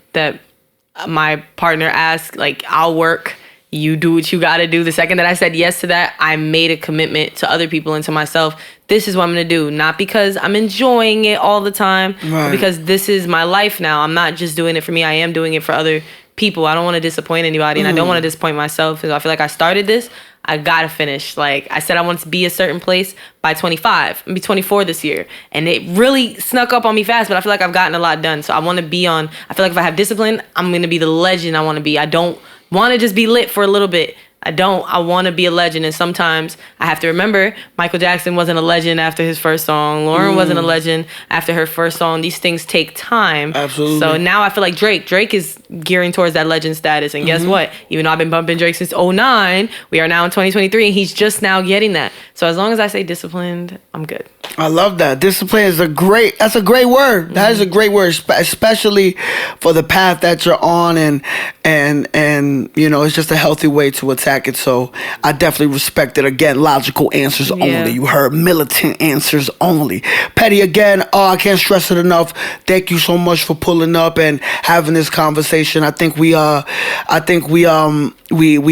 my partner asked, like, I'll work, you do what you got to do. The second that I said yes to that, I made a commitment to other people and to myself. This is what I'm going to do. Not because I'm enjoying it all the time, but because this is my life now. I'm not just doing it for me. I am doing it for other people. I don't want to disappoint anybody, and I don't want to disappoint myself. Because I feel like I started this, I got to finish. Like I said, I want to be a certain place by 25. I'm be 24 this year. And it really snuck up on me fast, but I feel like I've gotten a lot done. So I want to be I feel like if I have discipline, I'm going to be the legend I want to be. I don't want to just be lit for a little bit. I want to be a legend. And sometimes I have to remember Michael Jackson wasn't a legend after his first song. Lauren wasn't a legend after her first song. These things take time. Absolutely. So now I feel like Drake is gearing towards that legend status. And guess what? Even though I've been bumping Drake since 2009, we are now in 2023 and he's just now getting that. So as long as I say disciplined, I'm good. I love that. Discipline is that's a great word. That is a great word, especially for the path that you're on, and it's just a healthy way to attack it. So I definitely respect it. Again, logical answers only. You heard militant answers only. Petty, again, I can't stress it enough. Thank you so much for pulling up and having this conversation. I think we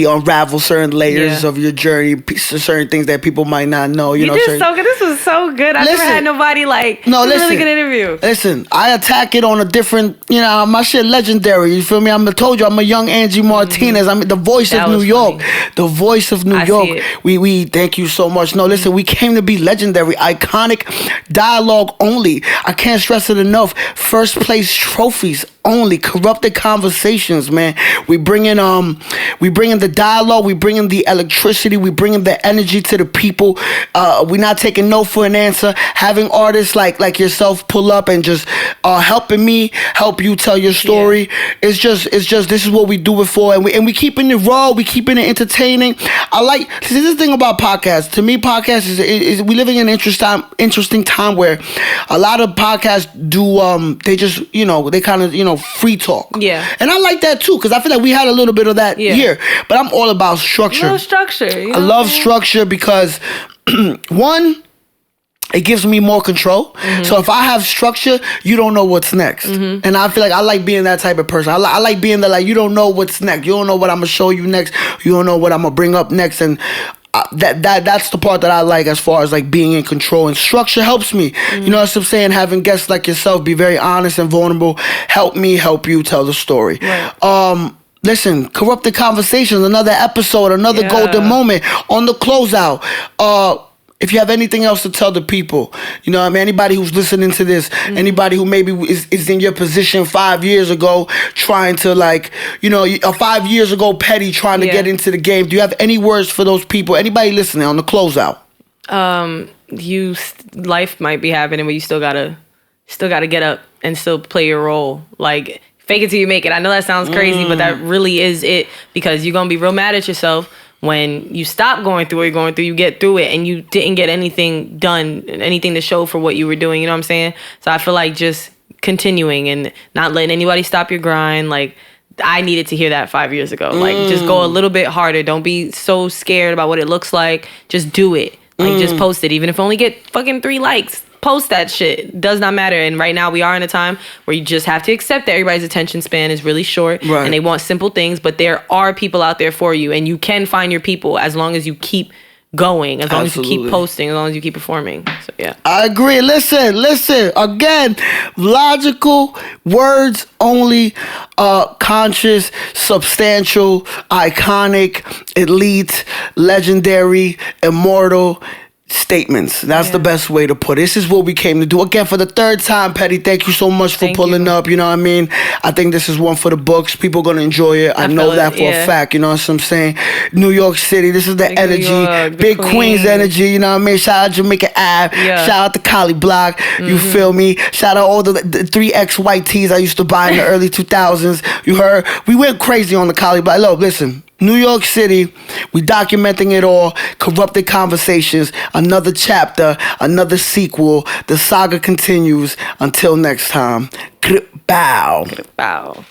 unravel certain layers of your journey, certain things that people might not know. You know, did so good. This was so good. I never had nobody like. No, listen. Really good interview. Listen, I attack it on a different. My shit legendary. You feel me? I told you I'm a young Angie Martinez. I'm the voice of New York. The voice of New York. We thank you so much. No, listen, we came to be legendary, iconic, dialogue only. I can't stress it enough. First place trophies only. Corrupted conversations, man. We bring in the dialogue. We bring in the electricity. We bring in the energy to the people. We're not taking no for an answer. Having artists like yourself pull up and just helping me help you tell your story. It's just this is what we do it for, and we keeping it raw, we keeping it entertaining. I like this thing about podcasts. To me, podcasts is we living in an interesting time where a lot of podcasts do they just they kind of free talk. Yeah, and I like that too because I feel like we had a little bit of that here. But I'm all about structure. I love structure. I love structure because one, it gives me more control. So if I have structure, you don't know what's next. And I feel like I like being that type of person. I like being that, like, you don't know what's next. You don't know what I'm going to show you next. You don't know what I'm going to bring up next. And that's the part that I like as far as like being in control. And structure helps me. You know what I'm saying? Having guests like yourself be very honest and vulnerable. Help me help you tell the story. Right. Listen, Corrupted Conversations, another episode, another golden moment on the closeout. If you have anything else to tell the people, anybody who's listening to this, anybody who maybe is in your position 5 years ago, trying to 5 years ago, Petty trying to get into the game. Do you have any words for those people? Anybody listening on the closeout? Life might be happening, but you still gotta get up and still play your role. Like, fake it till you make it. I know that sounds crazy, but that really is it, because you're gonna be real mad at yourself when you stop going through what you're going through. You get through it and you didn't get anything done, anything to show for what you were doing. You know what I'm saying? So I feel like just continuing and not letting anybody stop your grind. Like, I needed to hear that 5 years ago. Like, just go a little bit harder. Don't be so scared about what it looks like. Just do it. Like, just post it. Even if only get fucking 3 likes. Post that shit. Does not matter. And right now we are in a time where you just have to accept that everybody's attention span is really short, and they want simple things, but there are people out there for you, and you can find your people as long as you keep going, as long as you keep posting, as long as you keep performing. So yeah, I agree. Listen again, logical words only, conscious, substantial, iconic, elite, legendary, immortal statements. That's the best way to put it. This is what we came to do. Again, for the 3rd time, Petty, thank you so much for pulling up. You know what I mean? I think this is one for the books. People going to enjoy it. I know that for a fact. You know what I'm saying? New York City, this is the energy. York, Big Queens energy. You know what I mean? Shout out Jamaica Ave. Shout out the Cali Block. You feel me? Shout out all the 3X white tees I used to buy in the early 2000s. You heard? We went crazy on the Cali Block. Look, listen. New York City, we documenting it all. Corrupted Conversations, another chapter, another sequel. The saga continues. Until next time, bow. Bow.